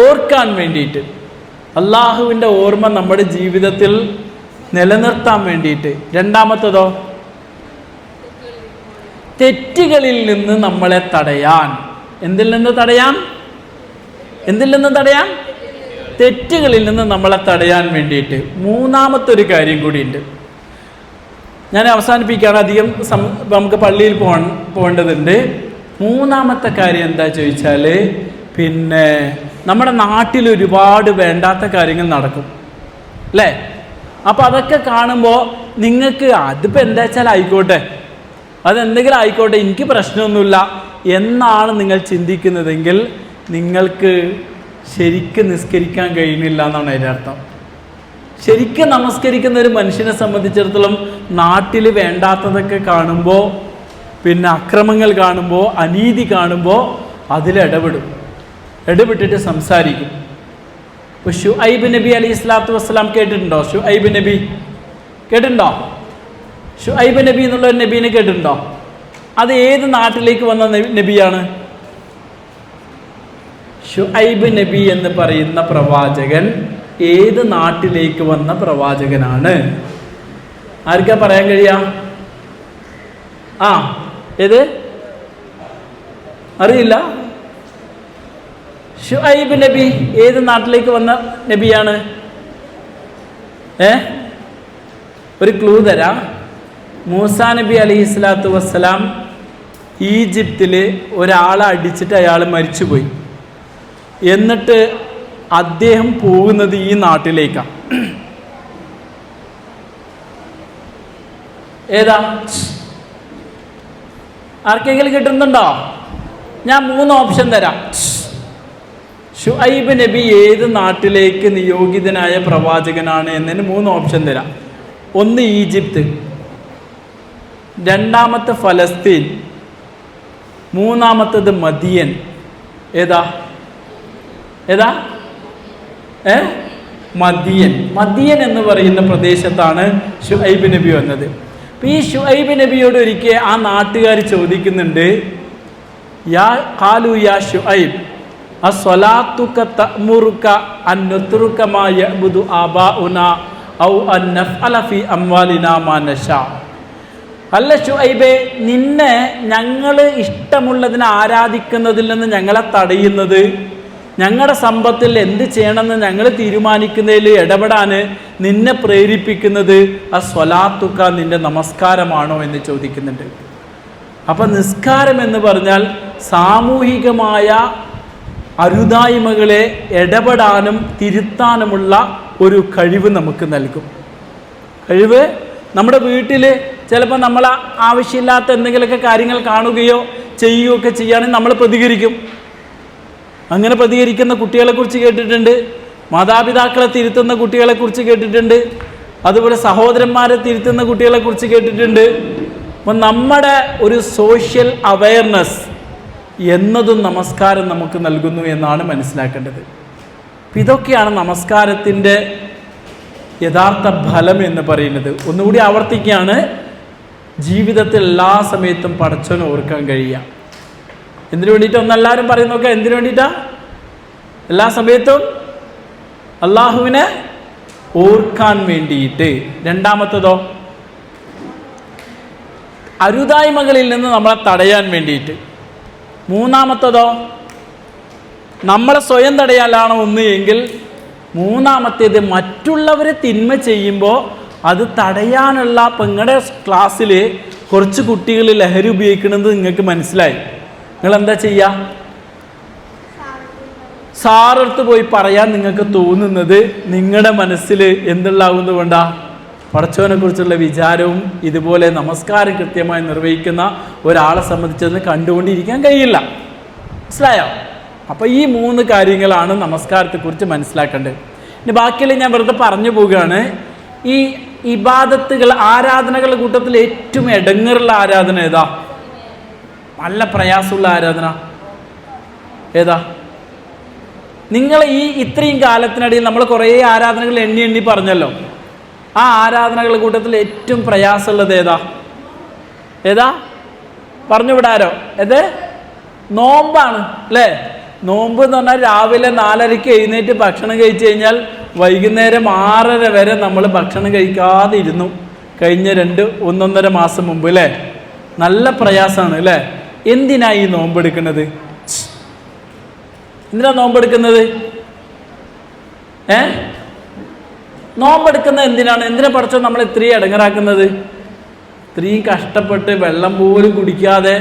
ഓർക്കാൻ വേണ്ടിയിട്ട്, അള്ളാഹുവിൻ്റെ ഓർമ്മ നമ്മുടെ ജീവിതത്തിൽ നിലനിർത്താൻ വേണ്ടിയിട്ട്. രണ്ടാമത്തതോ? തെറ്റുകളിൽ നിന്ന് നമ്മളെ തടയാൻ. എന്തിൽ നിന്ന് തടയാൻ? തെറ്റുകളിൽ നിന്ന് നമ്മളെ തടയാൻ വേണ്ടിയിട്ട്. മൂന്നാമത്തെ ഒരു കാര്യം കൂടിയുണ്ട്. ഞാൻ അവസാനിപ്പിക്കുകയാണ്, അധികം നമുക്ക് പള്ളിയിൽ പോകേണ്ടതുണ്ട്. മൂന്നാമത്തെ കാര്യം എന്താ ചോദിച്ചാൽ, പിന്നെ നമ്മുടെ നാട്ടിൽ ഒരുപാട് വേണ്ടാത്ത കാര്യങ്ങൾ നടക്കും അല്ലേ? അപ്പോൾ അതൊക്കെ കാണുമ്പോൾ നിങ്ങൾക്ക് അതിപ്പോൾ എന്താ വെച്ചാൽ ആയിക്കോട്ടെ, അതെന്തെങ്കിലും ആയിക്കോട്ടെ, എനിക്ക് പ്രശ്നമൊന്നുമില്ല എന്നാണ് നിങ്ങൾ ചിന്തിക്കുന്നതെങ്കിൽ നിങ്ങൾക്ക് ശരിക്കും നിസ്കരിക്കാൻ കഴിയുന്നില്ല എന്നാണ് അതിൻ്റെ അർത്ഥം. ശരിക്കും നമസ്കരിക്കുന്ന ഒരു മനുഷ്യനെ സംബന്ധിച്ചിടത്തോളം നാട്ടിൽ വേണ്ടാത്തതൊക്കെ കാണുമ്പോൾ, പിന്നെ അക്രമങ്ങൾ കാണുമ്പോൾ, അനീതി കാണുമ്പോൾ ഇടപെട്ടിട്ട് സംസാരിക്കും. ഇപ്പോൾ ഷുഐബ് നബി അലൈഹി സ്വലാത്തു വസ്സലാം കേട്ടിട്ടുണ്ടോ? ഷുഐബ് നബി എന്നുള്ള ഒരു നബീനെ കേട്ടിട്ടുണ്ടോ? അത് ഏത് നാട്ടിലേക്ക് വന്ന നബിയാണ്? ഷുഐബ് നബി എന്ന് പറയുന്ന പ്രവാചകൻ ഏത് നാട്ടിലേക്ക് വന്ന പ്രവാചകനാണ്? ആർക്കാ പറയാൻ കഴിയാ? ഏത്? അറിയില്ല. ഷുഐബ് നബി ഏത് നാട്ടിലേക്ക് വന്ന നബിയാണ്? ഒരു ക്ലൂ തരാം. മൂസാ നബി അലൈഹി സ്വലാത്തു വസ്സലാം ഈജിപ്തിൽ ഒരാളെ അടിച്ചിട്ട് അയാൾ മരിച്ചുപോയി. എന്നിട്ട് അദ്ദേഹം പോകുന്നത് ഈ നാട്ടിലേക്കാണ്. ഏതാ? ആർക്കെങ്കിലും കിട്ടുന്നുണ്ടോ? ഞാൻ 3 ഓപ്ഷൻ തരാം. ശുഐബ് നബി ഏത് നാട്ടിലേക്ക് നിയോഗിതനായ പ്രവാചകനാണ് എന്നതിന് 3 ഓപ്ഷൻ തരാം. 1 ഈജിപ്ത്, 2ാമത്തെ ഫലസ്തീൻ, 3ാമത്തത് മദിയൻ. ഏതാ? മദിയൻ എന്ന് പറയുന്ന പ്രദേശത്താണ് ശുഐബ് നബി വന്നത്. അപ്പം ഈ ശുഐബ് നബിയോട് ഒരിക്കൽ ആ നാട്ടുകാർ ചോദിക്കുന്നുണ്ട്, യാ ശുഐബ് അസ്സലാത്തുക തഅമുറുക അൻ നത്റുക മാ യഅബുദു ആബാഉനാ ഔ അൻ നഫ്അല ഫീ അംവാലിനാ മാ നശാ. അല്ല ശുഐബേ, നിന്നെ ഞങ്ങൾ ഇഷ്ടമുള്ളതിനെ ആരാധിക്കുന്നതിൽ നിന്ന് ഞങ്ങളെ തടയുന്നത്, ഞങ്ങളുടെ സമ്പത്തിൽ എന്ത് ചെയ്യണമെന്ന് ഞങ്ങൾ തീരുമാനിക്കുന്നതിൽ ഇടപെടാൻ നിന്നെ പ്രേരിപ്പിക്കുന്നത് അസ്സലാത്തുക നിന്റെ നമസ്കാരമാണോ എന്ന് ചോദിക്കുന്നുണ്ട്. അപ്പം നിസ്കാരം എന്ന് പറഞ്ഞാൽ സാമൂഹികമായ അരുതായ്മകളെ ഇടപെടാനും തിരുത്താനുമുള്ള ഒരു കഴിവ് നമുക്ക് നൽകും. കഴിവ് നമ്മുടെ വീട്ടിൽ ചിലപ്പോൾ നമ്മൾ ആവശ്യമില്ലാത്ത എന്തെങ്കിലുമൊക്കെ കാര്യങ്ങൾ കാണുകയോ ചെയ്യുകയോ ഒക്കെ ചെയ്യുകയാണെങ്കിൽ നമ്മൾ പ്രതികരിക്കും. അങ്ങനെ പ്രതികരിക്കുന്ന കുട്ടികളെക്കുറിച്ച് കേട്ടിട്ടുണ്ട്. മാതാപിതാക്കളെ തിരുത്തുന്ന കുട്ടികളെക്കുറിച്ച് കേട്ടിട്ടുണ്ട്. അതുപോലെ സഹോദരന്മാരെ തിരുത്തുന്ന കുട്ടികളെക്കുറിച്ച് കേട്ടിട്ടുണ്ട്. അപ്പം നമ്മുടെ ഒരു സോഷ്യൽ അവയർനെസ് എന്നതും നമസ്കാരം നമുക്ക് നൽകുന്നു എന്നാണ് മനസ്സിലാക്കേണ്ടത്. ഇതൊക്കെയാണ് നമസ്കാരത്തിൻ്റെ യഥാർത്ഥ ഫലം എന്ന് പറയുന്നത്. ഒന്നുകൂടി ആവർത്തിക്കുകയാണ്, ജീവിതത്തിൽ എല്ലാ സമയത്തും പടച്ചവനെ ഓർക്കാൻ കഴിയുക. എന്തിനു വേണ്ടിയിട്ട്? ഒന്നെല്ലാവരും പറയുന്നൊക്കെ എന്തിനു വേണ്ടിയിട്ടാ? എല്ലാ സമയത്തും അള്ളാഹുവിനെ ഓർക്കാൻ വേണ്ടിയിട്ട്. 2ാമത്തതോ അരുതായ്മകളിൽ നിന്ന് നമ്മളെ തടയാൻ വേണ്ടിയിട്ട്. 3ാമത്തതോ നമ്മളെ സ്വയം തടയാനാണോ ഒന്ന് എങ്കിൽ 3ാമത്തേത് മറ്റുള്ളവരെ തിന്മ ചെയ്യുമ്പോൾ അത് തടയാനുള്ള. ഇപ്പം നിങ്ങളുടെ ക്ലാസ്സിൽ കുറച്ച് കുട്ടികൾ ലഹരി ഉപയോഗിക്കുന്നത് നിങ്ങൾക്ക് മനസ്സിലായി. നിങ്ങളെന്താ ചെയ്യുക? സാറടുത്ത് പോയി പറയാൻ നിങ്ങൾക്ക് തോന്നുന്നത് നിങ്ങളുടെ മനസ്സിൽ എന്തുള്ളാവുന്നത് കൊണ്ടാ? പടച്ചവനെ കുറിച്ചുള്ള വിചാരവും ഇതുപോലെ നമസ്കാരം കൃത്യമായി നിർവഹിക്കുന്ന ഒരാളെ സംബന്ധിച്ചത് കണ്ടുകൊണ്ടിരിക്കാൻ കഴിയില്ല. മനസ്സിലായോ? അപ്പോൾ ഈ 3 കാര്യങ്ങളാണ് നമസ്കാരത്തെക്കുറിച്ച് മനസ്സിലാക്കേണ്ടത്. ഇനി ബാക്കിയുള്ള ഞാൻ വെറുതെ പറഞ്ഞു പോവുകയാണ്. ഈ ഇബാദത്തുകൾ, ആരാധനകളുടെ കൂട്ടത്തിൽ ഏറ്റവും ഇടങ്ങേറുള്ള ആരാധന ഏതാ? നല്ല പ്രയാസമുള്ള ആരാധന ഏതാ? നിങ്ങൾ ഇത്രയും കാലത്തിനിടയിൽ നമ്മൾ കുറേ ആരാധനകൾ എണ്ണി പറഞ്ഞല്ലോ. ആ ആരാധനകളുടെ കൂട്ടത്തിൽ ഏറ്റവും പ്രയാസമുള്ളത് ഏതാ? പറഞ്ഞു വിടാരോ? നോമ്പാണ് അല്ലേ? നോമ്പ് എന്ന് പറഞ്ഞാൽ രാവിലെ 4:30 എഴുന്നേറ്റ് ഭക്ഷണം കഴിച്ചു കഴിഞ്ഞാൽ വൈകുന്നേരം 6:30 വരെ നമ്മൾ ഭക്ഷണം കഴിക്കാതെ ഇരുന്നു കഴിഞ്ഞ 1.5 മാസം മുമ്പ് അല്ലേ? നല്ല പ്രയാസമാണ് അല്ലേ? എന്തിനാ ഈ നോമ്പെടുക്കുന്നത്? എന്തിനാ നോമ്പെടുക്കുന്നത്? നോമ്പെടുക്കുന്നത് എന്തിനാണ്? എന്തിനാ പഠിച്ചോ നമ്മൾ ഇത്രയും ഇടങ്ങറാക്കുന്നത്? ഇത്രയും കഷ്ടപ്പെട്ട് വെള്ളം പോലും കുടിക്കാതെ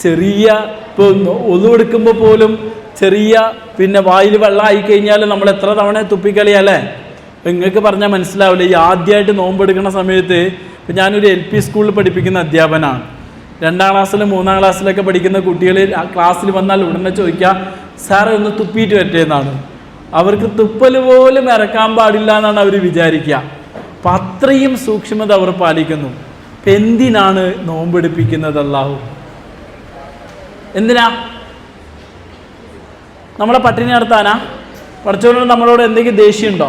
ചെറിയ ഇപ്പോൾ ഒതുവെടുക്കുമ്പോൾ പോലും ചെറിയ വായിൽ വെള്ളം ആയി കഴിഞ്ഞാൽ നമ്മൾ എത്ര തവണ തുപ്പിക്കളിയല്ലേ? നിങ്ങൾക്ക് പറഞ്ഞാൽ മനസ്സിലാവില്ല. ഈ ആദ്യമായിട്ട് നോമ്പെടുക്കുന്ന സമയത്ത് ഇപ്പം ഞാനൊരു LP സ്കൂളിൽ പഠിപ്പിക്കുന്ന അധ്യാപനാണ്. 2ാം ക്ലാസ്സിലും 3ാം ക്ലാസ്സിലൊക്കെ പഠിക്കുന്ന കുട്ടികൾ ക്ലാസ്സിൽ വന്നാൽ ഉടനെ ചോദിക്കുക, സാറേ ഒന്ന് തുപ്പിയിട്ട് വരട്ടെ എന്നാണ്. അവർക്ക് തുപ്പൽ പോലും ഇറക്കാൻ പാടില്ല എന്നാണ് അവർ വിചാരിക്കുക. അപ്പം അത്രയും സൂക്ഷ്മത അവർ പാലിക്കുന്നു. അപ്പം എന്തിനാണ് നോമ്പെടുപ്പിക്കുന്നത് അല്ലാഹു? എന്തിനാ? നമ്മളെ പട്ടിണി നടത്താനാ? പഠിച്ചവരോട് നമ്മളോട് എന്തെങ്കിലും ദേഷ്യമുണ്ടോ?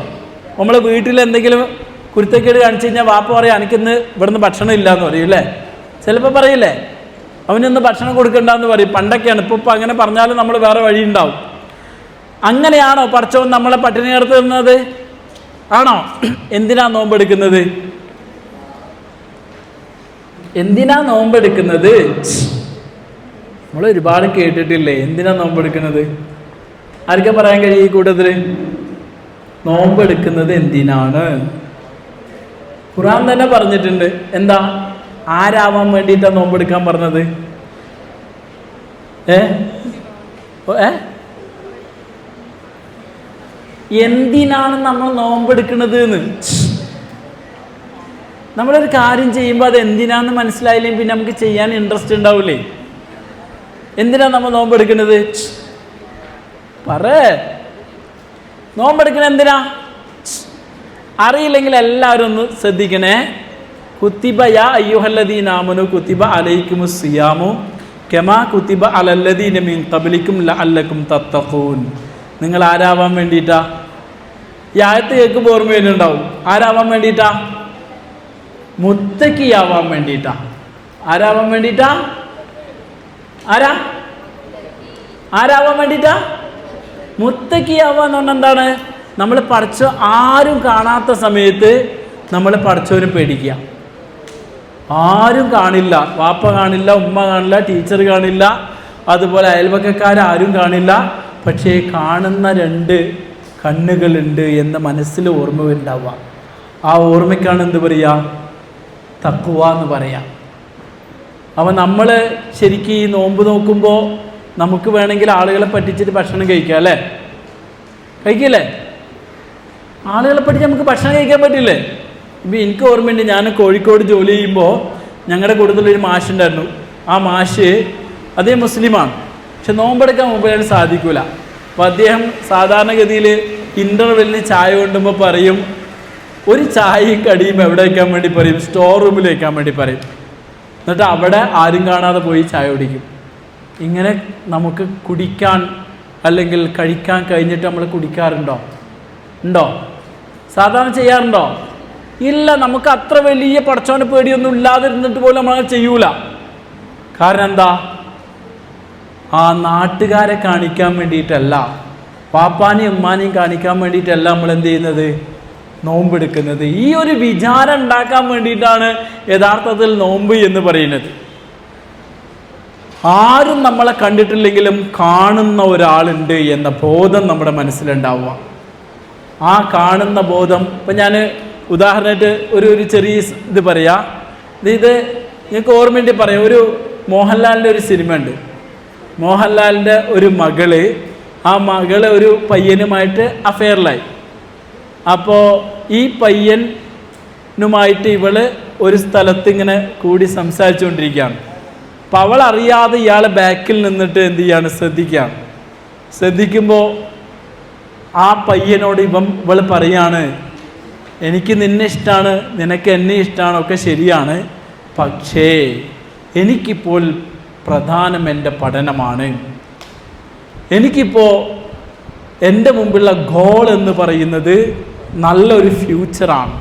നമ്മളെ വീട്ടിൽ എന്തെങ്കിലും കുരുത്തക്കേട് കാണിച്ചു കഴിഞ്ഞാൽ വാപ്പ പറയാം എനിക്കിന്ന് ഇവിടുന്ന് ഭക്ഷണം ഇല്ല എന്ന് പറയും അല്ലേ? ചിലപ്പോൾ പറയില്ലേ അവനൊന്ന് ഭക്ഷണം കൊടുക്കണ്ടെന്ന് പറയും. പണ്ടൊക്കെയാണ്. ഇപ്പോൾ അങ്ങനെ പറഞ്ഞാലും നമ്മൾ വേറെ വഴി ഉണ്ടാവും. അങ്ങനെയാണോ പഠിച്ചവൻ നമ്മളെ പട്ടിണി നടത്തുന്നത്? ആണോ? എന്തിനാ നോമ്പെടുക്കുന്നത്? എന്തിനാ നോമ്പെടുക്കുന്നത്? നമ്മൾ ഒരുപാട് കേട്ടിട്ടില്ലേ എന്തിനാ നോമ്പെടുക്കുന്നത്? ആർക്കാ പറയാൻ കഴിയും ഈ കൂട്ടത്തിൽ? നോമ്പെടുക്കുന്നത് എന്തിനാണ്? ഖുർആൻ തന്നെ പറഞ്ഞിട്ടുണ്ട്. എന്താ? ആരാവാൻ വേണ്ടിയിട്ടാണ് നോമ്പെടുക്കാൻ പറഞ്ഞത്? എന്തിനാണ് നമ്മൾ നോമ്പെടുക്കുന്നത് എന്ന്? നമ്മളൊരു കാര്യം ചെയ്യുമ്പോൾ അത് എന്തിനാന്ന് മനസ്സിലായില്ലെങ്കിൽ പിന്നെ നമുക്ക് ചെയ്യാൻ ഇൻട്രസ്റ്റ് ഉണ്ടാവില്ലേ? എന്തിനാ നമ്മൾ നോമ്പെടുക്കുന്നത്? നോമ്പെടുക്കണ എന്തിനാ? അറിയില്ലെങ്കിൽ എല്ലാവരും ഒന്ന് ശ്രദ്ധിക്കണേ. കുത്തിബ യാ അയ്യുഹല്ലദീന ആമനു കുത്തിബ അലൈക്കുമുസ് സിയാമു കമാ കുത്തിബ അലല്ലദീന മിൻ ഖബ്ലിക്കും ലഅല്ലക്കും തത്തഖൂൻ. നിങ്ങൾ ആരാവാൻ വേണ്ടിയിട്ടാ? ഈ ആയത്ത് കേൾക്കുമ്പോൾ ഓർമ്മ വരുന്നുണ്ടാവും. ആരാവാൻ വേണ്ടിയിട്ടാ? മുത്തക്കിയാവാൻ വേണ്ടിയിട്ടാ. ആരാവാൻ വേണ്ടിയിട്ടാ? ആരാവാൻ വേണ്ടിയിട്ടാ? മുത്തക്കിയാവാന്ന് പറഞ്ഞാൽ എന്താണ്? നമ്മൾ ആരും കാണാത്ത സമയത്ത് നമ്മൾ പടച്ചവനെ പേടിക്കുക. ആരും കാണില്ല, വാപ്പ കാണില്ല, ഉമ്മ കാണില്ല, ടീച്ചർ കാണില്ല, അതുപോലെ അയൽവക്കക്കാരും കാണില്ല. പക്ഷേ കാണുന്ന 2 കണ്ണുകളുണ്ട് എന്ന മനസ്സിൽ ഓർമ്മ ഉണ്ടാവുക. ആ ഓർമ്മയ്ക്കാണ് എന്ത് പറയുക? തഖ്വ എന്ന് പറയാം. അപ്പം നമ്മൾ ശരിക്കും ഈ നോമ്പ് നോക്കുമ്പോൾ നമുക്ക് വേണമെങ്കിൽ ആളുകളെ പറ്റിച്ചിട്ട് ഭക്ഷണം കഴിക്കാം അല്ലേ? കഴിക്കില്ലേ? ആളുകളെ പറ്റിച്ച് നമുക്ക് ഭക്ഷണം കഴിക്കാൻ പറ്റില്ലേ? ഇപ്പം എനിക്ക് ഓർമ്മയുണ്ട്, ഞാൻ കോഴിക്കോട് ജോലി ചെയ്യുമ്പോൾ ഞങ്ങളുടെ കൂട്ടത്തിലൊരു മാഷുണ്ടായിരുന്നു. ആ മാഷ് അദ്ദേഹം മുസ്ലിമാണ്, പക്ഷെ നോമ്പെടുക്കാൻ മുമ്പിലാണ് സാധിക്കൂല. അപ്പോൾ അദ്ദേഹം സാധാരണഗതിയിൽ ഇൻ്റർവെല്ലിന് ചായ കൊണ്ടുമ്പോൾ പറയും, ഒരു ചായയും കടിയും എവിടെ വയ്ക്കാൻ വേണ്ടി പറയും? സ്റ്റോർ റൂമിൽ വയ്ക്കാൻ വേണ്ടി പറയും. എന്നിട്ട് അവിടെ ആരും കാണാതെ പോയി ചായ കുടിക്കും. ഇങ്ങനെ നമുക്ക് കുടിക്കാൻ അല്ലെങ്കിൽ കഴിക്കാൻ കഴിഞ്ഞിട്ട് നമ്മൾ കുടിക്കാറുണ്ടോ? സാധാരണ ചെയ്യാറുണ്ടോ? ഇല്ല. നമുക്ക് അത്ര വലിയ പടച്ചോനെ പേടിയൊന്നും ഇല്ലാതിരുന്നിട്ട് പോലും നമ്മളത് ചെയ്യൂല. കാരണം എന്താ? ആ നാട്ടുകാരെ കാണിക്കാൻ വേണ്ടിയിട്ടല്ല, പാപ്പാനെയും ഉമ്മാനെയും കാണിക്കാൻ വേണ്ടിയിട്ടല്ല നമ്മൾ എന്ത് ചെയ്യുന്നത്? നോമ്പെടുക്കുന്നത്. ഈ ഒരു വിചാരം ഉണ്ടാക്കാൻ വേണ്ടിയിട്ടാണ് യഥാർത്ഥത്തിൽ നോമ്പ് എന്ന് പറയുന്നത്. ആരും നമ്മളെ കണ്ടിട്ടില്ലെങ്കിലും കാണുന്ന ഒരാളുണ്ട് എന്ന ബോധം നമ്മുടെ മനസ്സിലുണ്ടാവുക. ആ കാണുന്ന ബോധം, ഇപ്പം ഞാൻ ഉദാഹരണമായിട്ട് ഒരു ചെറിയ ഇത് പറയാം. ഇത് നിങ്ങൾക്ക് ഓർമ്മയുണ്ട് പറയാം. ഒരു മോഹൻലാലിൻ്റെ ഒരു സിനിമ ഉണ്ട്. മോഹൻലാലിൻ്റെ ഒരു മകള്, ആ മകള് ഒരു പയ്യനുമായിട്ട് അഫെയറിലായി. അപ്പോൾ ഈ പയ്യനുമായിട്ട് ഇവള് ഒരു സ്ഥലത്ത് ഇങ്ങനെ കൂടി സംസാരിച്ചുകൊണ്ടിരിക്കുകയാണ്. അപ്പം അവൾ അറിയാതെ ഇയാളെ ബാക്കിൽ നിന്നിട്ട് എന്ത് ചെയ്യാണ്? ശ്രദ്ധിക്കുമ്പോൾ ആ പയ്യനോട് ഇവൾ പറയാണ്, എനിക്ക് നിന്നെ ഇഷ്ടമാണ്, നിനക്ക് എന്നെ ഇഷ്ടമാണ്, ഒക്കെ ശരിയാണ്, പക്ഷേ എനിക്കിപ്പോൾ പ്രധാനം എൻ്റെ പഠനമാണ്. എനിക്കിപ്പോൾ എൻ്റെ മുമ്പുള്ള ഗോൾ എന്ന് പറയുന്നത് നല്ലൊരു ഫ്യൂച്ചറാണ്.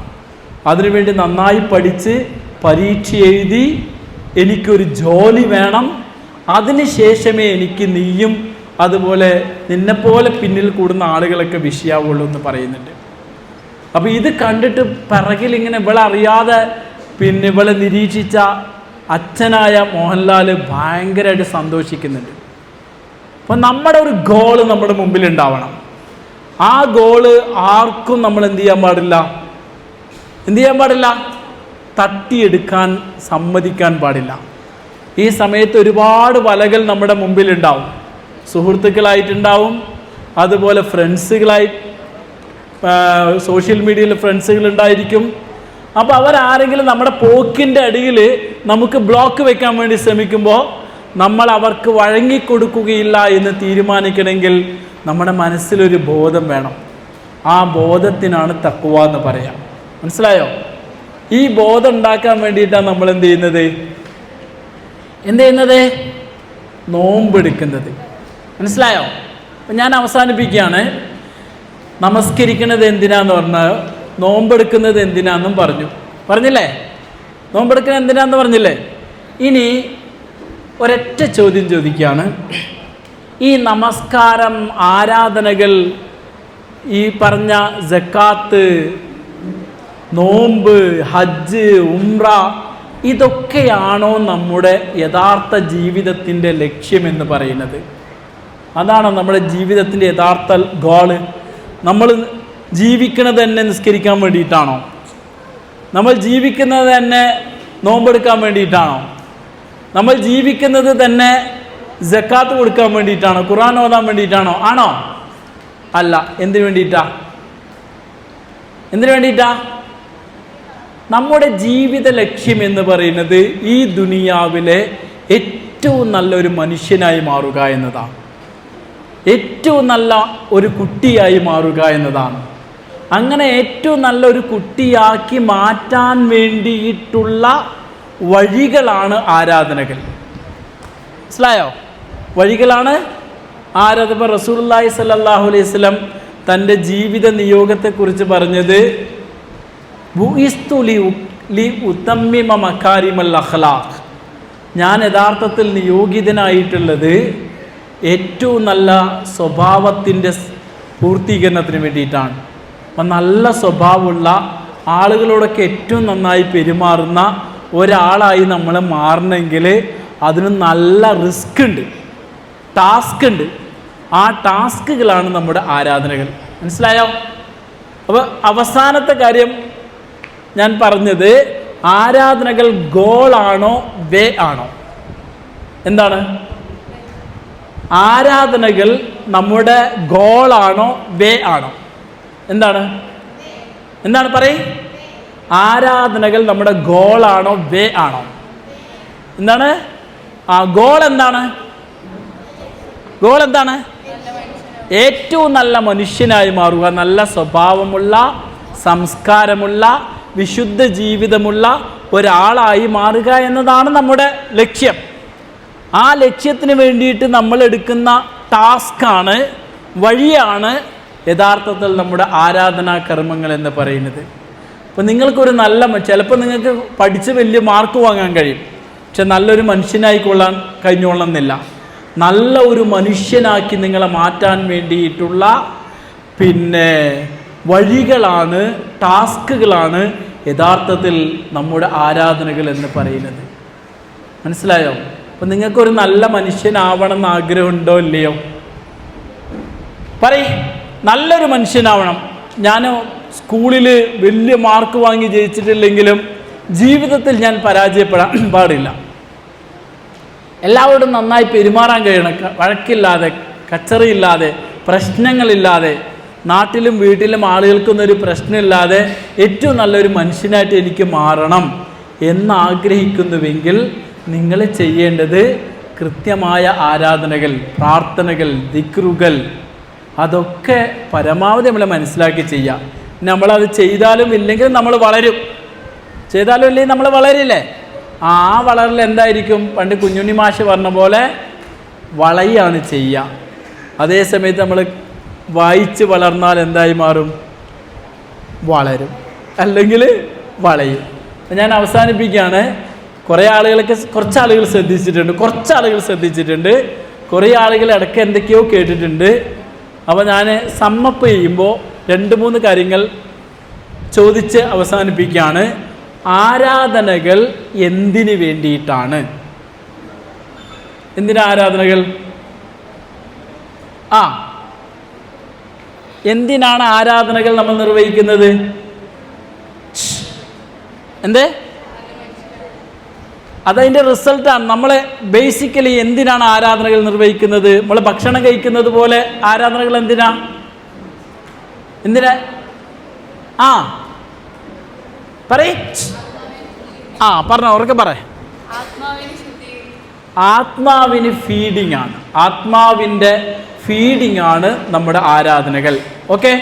അതിനുവേണ്ടി നന്നായി പഠിച്ച് പരീക്ഷ എഴുതി എനിക്കൊരു ജോലി വേണം. അതിനുശേഷമേ എനിക്ക് നീയും അതുപോലെ നിന്നെപ്പോലെ പിന്നിൽ കൂടുന്ന ആളുകളൊക്കെ വിഷയാവുള്ളൂ എന്ന് പറയുന്നുണ്ട്. അപ്പോൾ ഇത് കണ്ടിട്ട് പിറകിൽ ഇങ്ങനെ ഇവളറിയാതെ പിന്നെ ഇവളെ നിരീക്ഷിച്ച അച്ഛനായ മോഹൻലാൽ ഭയങ്കരമായിട്ട് സന്തോഷിക്കുന്നുണ്ട്. അപ്പം നമ്മുടെ ഒരു ഗോള് നമ്മുടെ മുമ്പിൽ ഉണ്ടാവണം. ആ ഗോള് ആർക്കും നമ്മൾ എന്ത് ചെയ്യാൻ പാടില്ല? തട്ടിയെടുക്കാൻ സമ്മതിക്കാൻ പാടില്ല. ഈ സമയത്ത് ഒരുപാട് വലകൾ നമ്മുടെ മുമ്പിലുണ്ടാവും. സുഹൃത്തുക്കളായിട്ടുണ്ടാവും, അതുപോലെ ഫ്രണ്ട്സുകളായി സോഷ്യൽ മീഡിയയിൽ ഫ്രണ്ട്സുകളുണ്ടായിരിക്കും. അപ്പോൾ അവരാരെങ്കിലും നമ്മുടെ പോക്കിൻ്റെ അടിയിൽ നമുക്ക് ബ്ലോക്ക് വെക്കാൻ വേണ്ടി ശ്രമിക്കുമ്പോൾ നമ്മൾ അവർക്ക് വഴങ്ങിക്കൊടുക്കുകയില്ല എന്ന് തീരുമാനിക്കണമെങ്കിൽ നമ്മുടെ മനസ്സിലൊരു ബോധം വേണം. ആ ബോധത്തിനാണ് തഖ്വ എന്ന് പറയാം. മനസ്സിലായോ? ഈ ബോധം ഉണ്ടാക്കാൻ വേണ്ടിയിട്ടാണ് നമ്മൾ എന്ത് ചെയ്യുന്നത്? നോമ്പെടുക്കുന്നത്. മനസ്സിലായോ? അപ്പം ഞാൻ അവസാനിപ്പിക്കുകയാണ്. നമസ്കരിക്കുന്നത് എന്തിനാന്ന് പറഞ്ഞാൽ നോമ്പെടുക്കുന്നത് എന്തിനാന്നും പറഞ്ഞില്ലേ? നോമ്പെടുക്കുന്നത് എന്തിനാന്ന് പറഞ്ഞില്ലേ? ഇനി ഒരൊറ്റ ചോദ്യം ചോദിക്കുകയാണ്. ഈ നമസ്കാരം, ആരാധനകൾ, ഈ പറഞ്ഞ സക്കാത്ത്, നോമ്പ്, ഹജ്ജ്, ഉംറ, ഇതൊക്കെയാണോ നമ്മുടെ യഥാർത്ഥ ജീവിതത്തിൻ്റെ ലക്ഷ്യമെന്ന് പറയുന്നത്? അതാണോ നമ്മുടെ ജീവിതത്തിൻ്റെ യഥാർത്ഥ ഗോള്? നമ്മൾ ജീവിക്കുന്നത് തന്നെ നിസ്കരിക്കാൻ വേണ്ടിയിട്ടാണോ? നമ്മൾ ജീവിക്കുന്നത് തന്നെ നോമ്പെടുക്കാൻ വേണ്ടിയിട്ടാണോ? നമ്മൾ ജീവിക്കുന്നത് തന്നെ സക്കാത്ത് കൊടുക്കാൻ വേണ്ടിയിട്ടാണോ? ഖുർആൻ ഓതാൻ വേണ്ടിയിട്ടാണോ? ആണോ? അല്ല. എന്തിനു വേണ്ടിയിട്ടാ? എന്തിനു വേണ്ടിയിട്ടാ? നമ്മുടെ ജീവിത ലക്ഷ്യം എന്ന് പറയുന്നത് ഈ ദുനിയാവിലെ ഏറ്റവും നല്ലൊരു മനുഷ്യനായി മാറുക എന്നതാണ്. ഏറ്റവും നല്ല ഒരു കുട്ടിയായി മാറുക എന്നതാണ്. അങ്ങനെ ഏറ്റവും നല്ലൊരു കുട്ടിയാക്കി മാറ്റാൻ വേണ്ടിയിട്ടുള്ള വഴികളാണ് ആരാധനകൾ. മനസ്സിലായോ? വഴികളാണ് ആരാധന. ഇപ്പോൾ റസൂലുള്ളാഹി സ്വല്ലല്ലാഹു അലൈഹി വസല്ലം തൻ്റെ ജീവിത നിയോഗത്തെക്കുറിച്ച് പറഞ്ഞത് ബുഇസ്തു ലി ഉതമ്മിമ മകാരിമൽ അഖ്ലാഖ്, ഞാൻ യഥാർത്ഥത്തിൽ നിയോഗിതനായിട്ടുള്ളത് ഏറ്റവും നല്ല സ്വഭാവത്തിൻ്റെ പൂർത്തീകരണത്തിന് വേണ്ടിയിട്ടാണ്. അപ്പം നല്ല സ്വഭാവമുള്ള ആളുകളോടൊക്കെ ഏറ്റവും നന്നായി പെരുമാറുന്ന ഒരാളായി നമ്മൾ മാറണമെങ്കിൽ അതിന് നല്ല റിസ്ക് ഉണ്ട്, ടാസ്ക് ഉണ്ട്. ആ ടാസ്കുകളാണ് നമ്മുടെ ആരാധനകൾ. മനസ്സിലായോ? അപ്പോൾ അവസാനത്തെ കാര്യം ഞാൻ പറഞ്ഞത്, ആരാധനകൾ ഗോളാണോ വേ ആണോ? എന്താണ്? ആരാധനകൾ നമ്മുടെ ഗോളാണോ വേ ആണോ? എന്താണ്? എന്താണ് പറയ്? ആരാധനകൾ നമ്മുടെ ഗോളാണോ വേ ആണോ? എന്താണ്? ആ ഗോൾ എന്താണ്? ഗോൾ എന്താണ്? ഏറ്റവും നല്ല മനുഷ്യനായി മാറുക, നല്ല സ്വഭാവമുള്ള, സംസ്കാരമുള്ള, വിശുദ്ധ ജീവിതമുള്ള ഒരാളായി മാറുക എന്നതാണ് നമ്മുടെ ലക്ഷ്യം. ആ ലക്ഷ്യത്തിന് വേണ്ടിയിട്ട് നമ്മൾ എടുക്കുന്ന ടാസ്ക്കാണ്, വഴിയാണ് യഥാർത്ഥത്തിൽ നമ്മുടെ ആരാധനാ കർമ്മങ്ങൾ എന്ന് പറയുന്നത്. അപ്പോൾ നിങ്ങൾക്കൊരു നല്ല, ചിലപ്പോൾ നിങ്ങൾക്ക് പഠിച്ച് വലിയ മാർക്ക് വാങ്ങാൻ കഴിയും, പക്ഷെ നല്ലൊരു മനുഷ്യനായിക്കൊള്ളാൻ കഴിഞ്ഞോളണമെന്നില്ല. നല്ല ഒരു മനുഷ്യനാക്കി നിങ്ങളെ മാറ്റാൻ വേണ്ടിയിട്ടുള്ള വഴികളാണ്, ടാസ്കുകളാണ് യഥാർത്ഥത്തിൽ നമ്മുടെ ആരാധനകൾ എന്ന് പറയുന്നത്. മനസ്സിലായോ? അപ്പം നിങ്ങൾക്കൊരു നല്ല മനുഷ്യനാവണം എന്ന് ആഗ്രഹമുണ്ടോ ഇല്ലയോ? പറയ്. നല്ലൊരു മനുഷ്യനാവണം. ഞാൻ സ്കൂളിൽ വലിയ മാർക്ക് വാങ്ങി ജയിച്ചിട്ടില്ലെങ്കിലും ജീവിതത്തിൽ ഞാൻ പരാജയപ്പെടാൻ പാടില്ല. എല്ലാവരോടും നന്നായി പെരുമാറാൻ കഴിയണം, വഴക്കില്ലാതെ, കച്ചറയില്ലാതെ, പ്രശ്നങ്ങളില്ലാതെ, നാട്ടിലും വീട്ടിലും ആളുകൾക്കൊന്നൊരു പ്രശ്നമില്ലാതെ ഏറ്റവും നല്ലൊരു മനുഷ്യനായിട്ട് എനിക്ക് മാറണം എന്നാഗ്രഹിക്കുന്നുവെങ്കിൽ നിങ്ങൾ ചെയ്യേണ്ടത് കൃത്യമായ ആരാധനകൾ, പ്രാർത്ഥനകൾ, ദിക്റുകൾ അതൊക്കെ പരമാവധി നമ്മൾ മനസ്സിലാക്കി ചെയ്യുക. നമ്മളത് ചെയ്താലും ഇല്ലെങ്കിലും നമ്മൾ വളരും, ചെയ്താലും ഇല്ലെങ്കിൽ നമ്മൾ വളരില്ലേ? ആ വളരൽ എന്തായിരിക്കും? പണ്ട് കുഞ്ഞുണ്ണി മാഷ് പറഞ്ഞ പോലെ വളയാണ് ചെയ്യുക. അതേസമയത്ത് നമ്മൾ വായിച്ച് വളർന്നാൽ എന്തായി മാറും? വളരും, അല്ലെങ്കിൽ വളയും. ഞാൻ അവസാനിപ്പിക്കുകയാണ്. കുറച്ച് ആളുകൾ ശ്രദ്ധിച്ചിട്ടുണ്ട്, കുറേ ആളുകൾ ഇടയ്ക്ക് എന്തൊക്കെയോ കേട്ടിട്ടുണ്ട്. അപ്പോൾ ഞാൻ സമ്മപ്പ് ചെയ്യുമ്പോൾ 2-3 കാര്യങ്ങൾ ചോദിച്ച് അവസാനിപ്പിക്കുകയാണ്. ആരാധനകൾ എന്തിനു വേണ്ടിയിട്ടാണ്? എന്തിനാ ആരാധനകൾ? എന്തിനാണ് ആരാധനകൾ നമ്മൾ നിർവഹിക്കുന്നത്? എന്തേ? അതതിൻ്റെ റിസൾട്ടാണ്. നമ്മൾ ബേസിക്കലി എന്തിനാണ് ആരാധനകൾ നിർവഹിക്കുന്നത്? നമ്മൾ ഭക്ഷണം കഴിക്കുന്നത് പോലെ ആരാധനകൾ എന്തിനാ? പറയ്. പറഞ്ഞോ, ഉറക്കെ പറ. ആത്മാവിന് ഫീഡിംഗ് ആണ്. ആത്മാവിൻ്റെ ഫീഡിംഗ് ആണ് നമ്മുടെ ആരാധനകൾ. ഓക്കെ.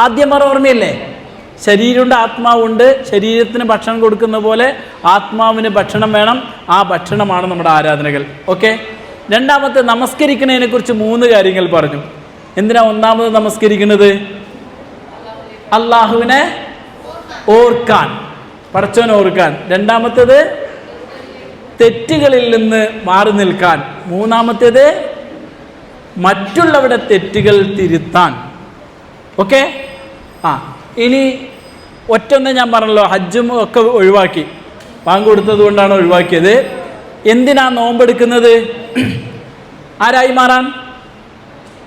ആദ്യം ഓർമ്മയില്ലേ? ശരീരമുണ്ട്, ആത്മാവുണ്ട്. ശരീരത്തിന് ഭക്ഷണം കൊടുക്കുന്ന പോലെ ആത്മാവിന് ഭക്ഷണം വേണം. ആ ഭക്ഷണമാണ് നമ്മുടെ ആരാധനകൾ. ഓക്കെ. രണ്ടാമത്തെ, നമസ്കരിക്കുന്നതിനെ കുറിച്ച് 3 കാര്യങ്ങൾ പറഞ്ഞു. എന്തിനാ ഒന്നാമത് നമസ്കരിക്കുന്നത്? അള്ളാഹുവിനെ ഓർക്കാൻ, പടച്ചവനെ ഓർക്കാൻ. രണ്ടാമത്തേത് തെറ്റുകളിൽ നിന്ന് മാറി നിൽക്കാൻ. മൂന്നാമത്തേത് മറ്റുള്ളവരുടെ തെറ്റുകൾ തിരുത്താൻ. ഓക്കെ. ഇനി ഒറ്റൊന്ന് ഞാൻ പറഞ്ഞല്ലോ, ഹജ്ജും ഒക്കെ ഒഴിവാക്കി, പാങ്ക് കൊടുത്തത് കൊണ്ടാണ് ഒഴിവാക്കിയത്. എന്തിനാ നോമ്പെടുക്കുന്നത്? ആരായി മാറാൻ?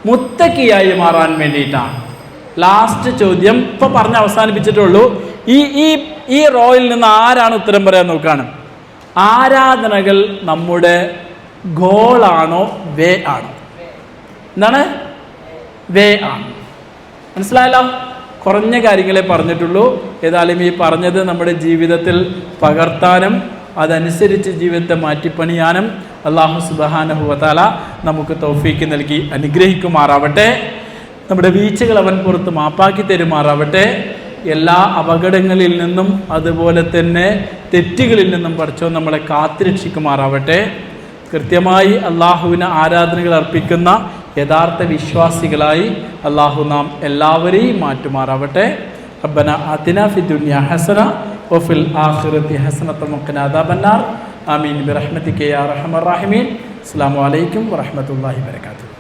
മുത്തക്കിയായി മാറാൻ വേണ്ടിയിട്ടാണ്. ലാസ്റ്റ് ചോദ്യം ഇപ്പോൾ പറഞ്ഞ് അവസാനിപ്പിച്ചിട്ടുള്ളൂ. ഈ റോയിൽ നിന്ന് ആരാണ് ഉത്തരം പറയാൻ നോക്കാണ്? ആരാധനകൾ നമ്മുടെ ഗോളാണോ വേ ആണോ? എന്താണ്? വേ ആണ്. മനസ്സിലായല്ലോ? കുറഞ്ഞ കാര്യങ്ങളെ പറഞ്ഞിട്ടുള്ളൂ. ഏതായാലും ഈ പറഞ്ഞത് നമ്മുടെ ജീവിതത്തിൽ പകർത്താനും അതനുസരിച്ച് ജീവിതത്തെ മാറ്റിപ്പണിയാനും അല്ലാഹു സുബ്ഹാനഹു വ തആല നമുക്ക് തൗഫീക്ക് നൽകി അനുഗ്രഹിക്കുമാറാവട്ടെ. നമ്മുടെ വീഴ്ചകൾ അവൻ പുറത്ത് മാപ്പാക്കി തരുമാറാവട്ടെ. എല്ലാ അപകടങ്ങളിൽ നിന്നും അതുപോലെ തന്നെ തെറ്റുകളിൽ നിന്നും പടച്ചോൻ നമ്മളെ കാത്തുരക്ഷിക്കുമാറാവട്ടെ. കൃത്യമായി അള്ളാഹുവിന് ആരാധനകൾ അർപ്പിക്കുന്ന യഥാർത്ഥ വിശ്വാസികളായി അള്ളാഹു നാം എല്ലാവരെയും മാറ്റുമാറാവട്ടെ. റബ്ബന ആതിനാ ഫിദ്ദുനിയ ഹസന വഫിൽ ആഖിറതി ഹസനത വഖിനാ അദാബന്നാർ. ആമീൻ ബിറഹ്മതിക യാ അർഹമർ റഹീമീൻ. അസ്സലാമു അലൈക്കും വറഹ്മത്തുള്ളാഹി വബറകാതുഹു.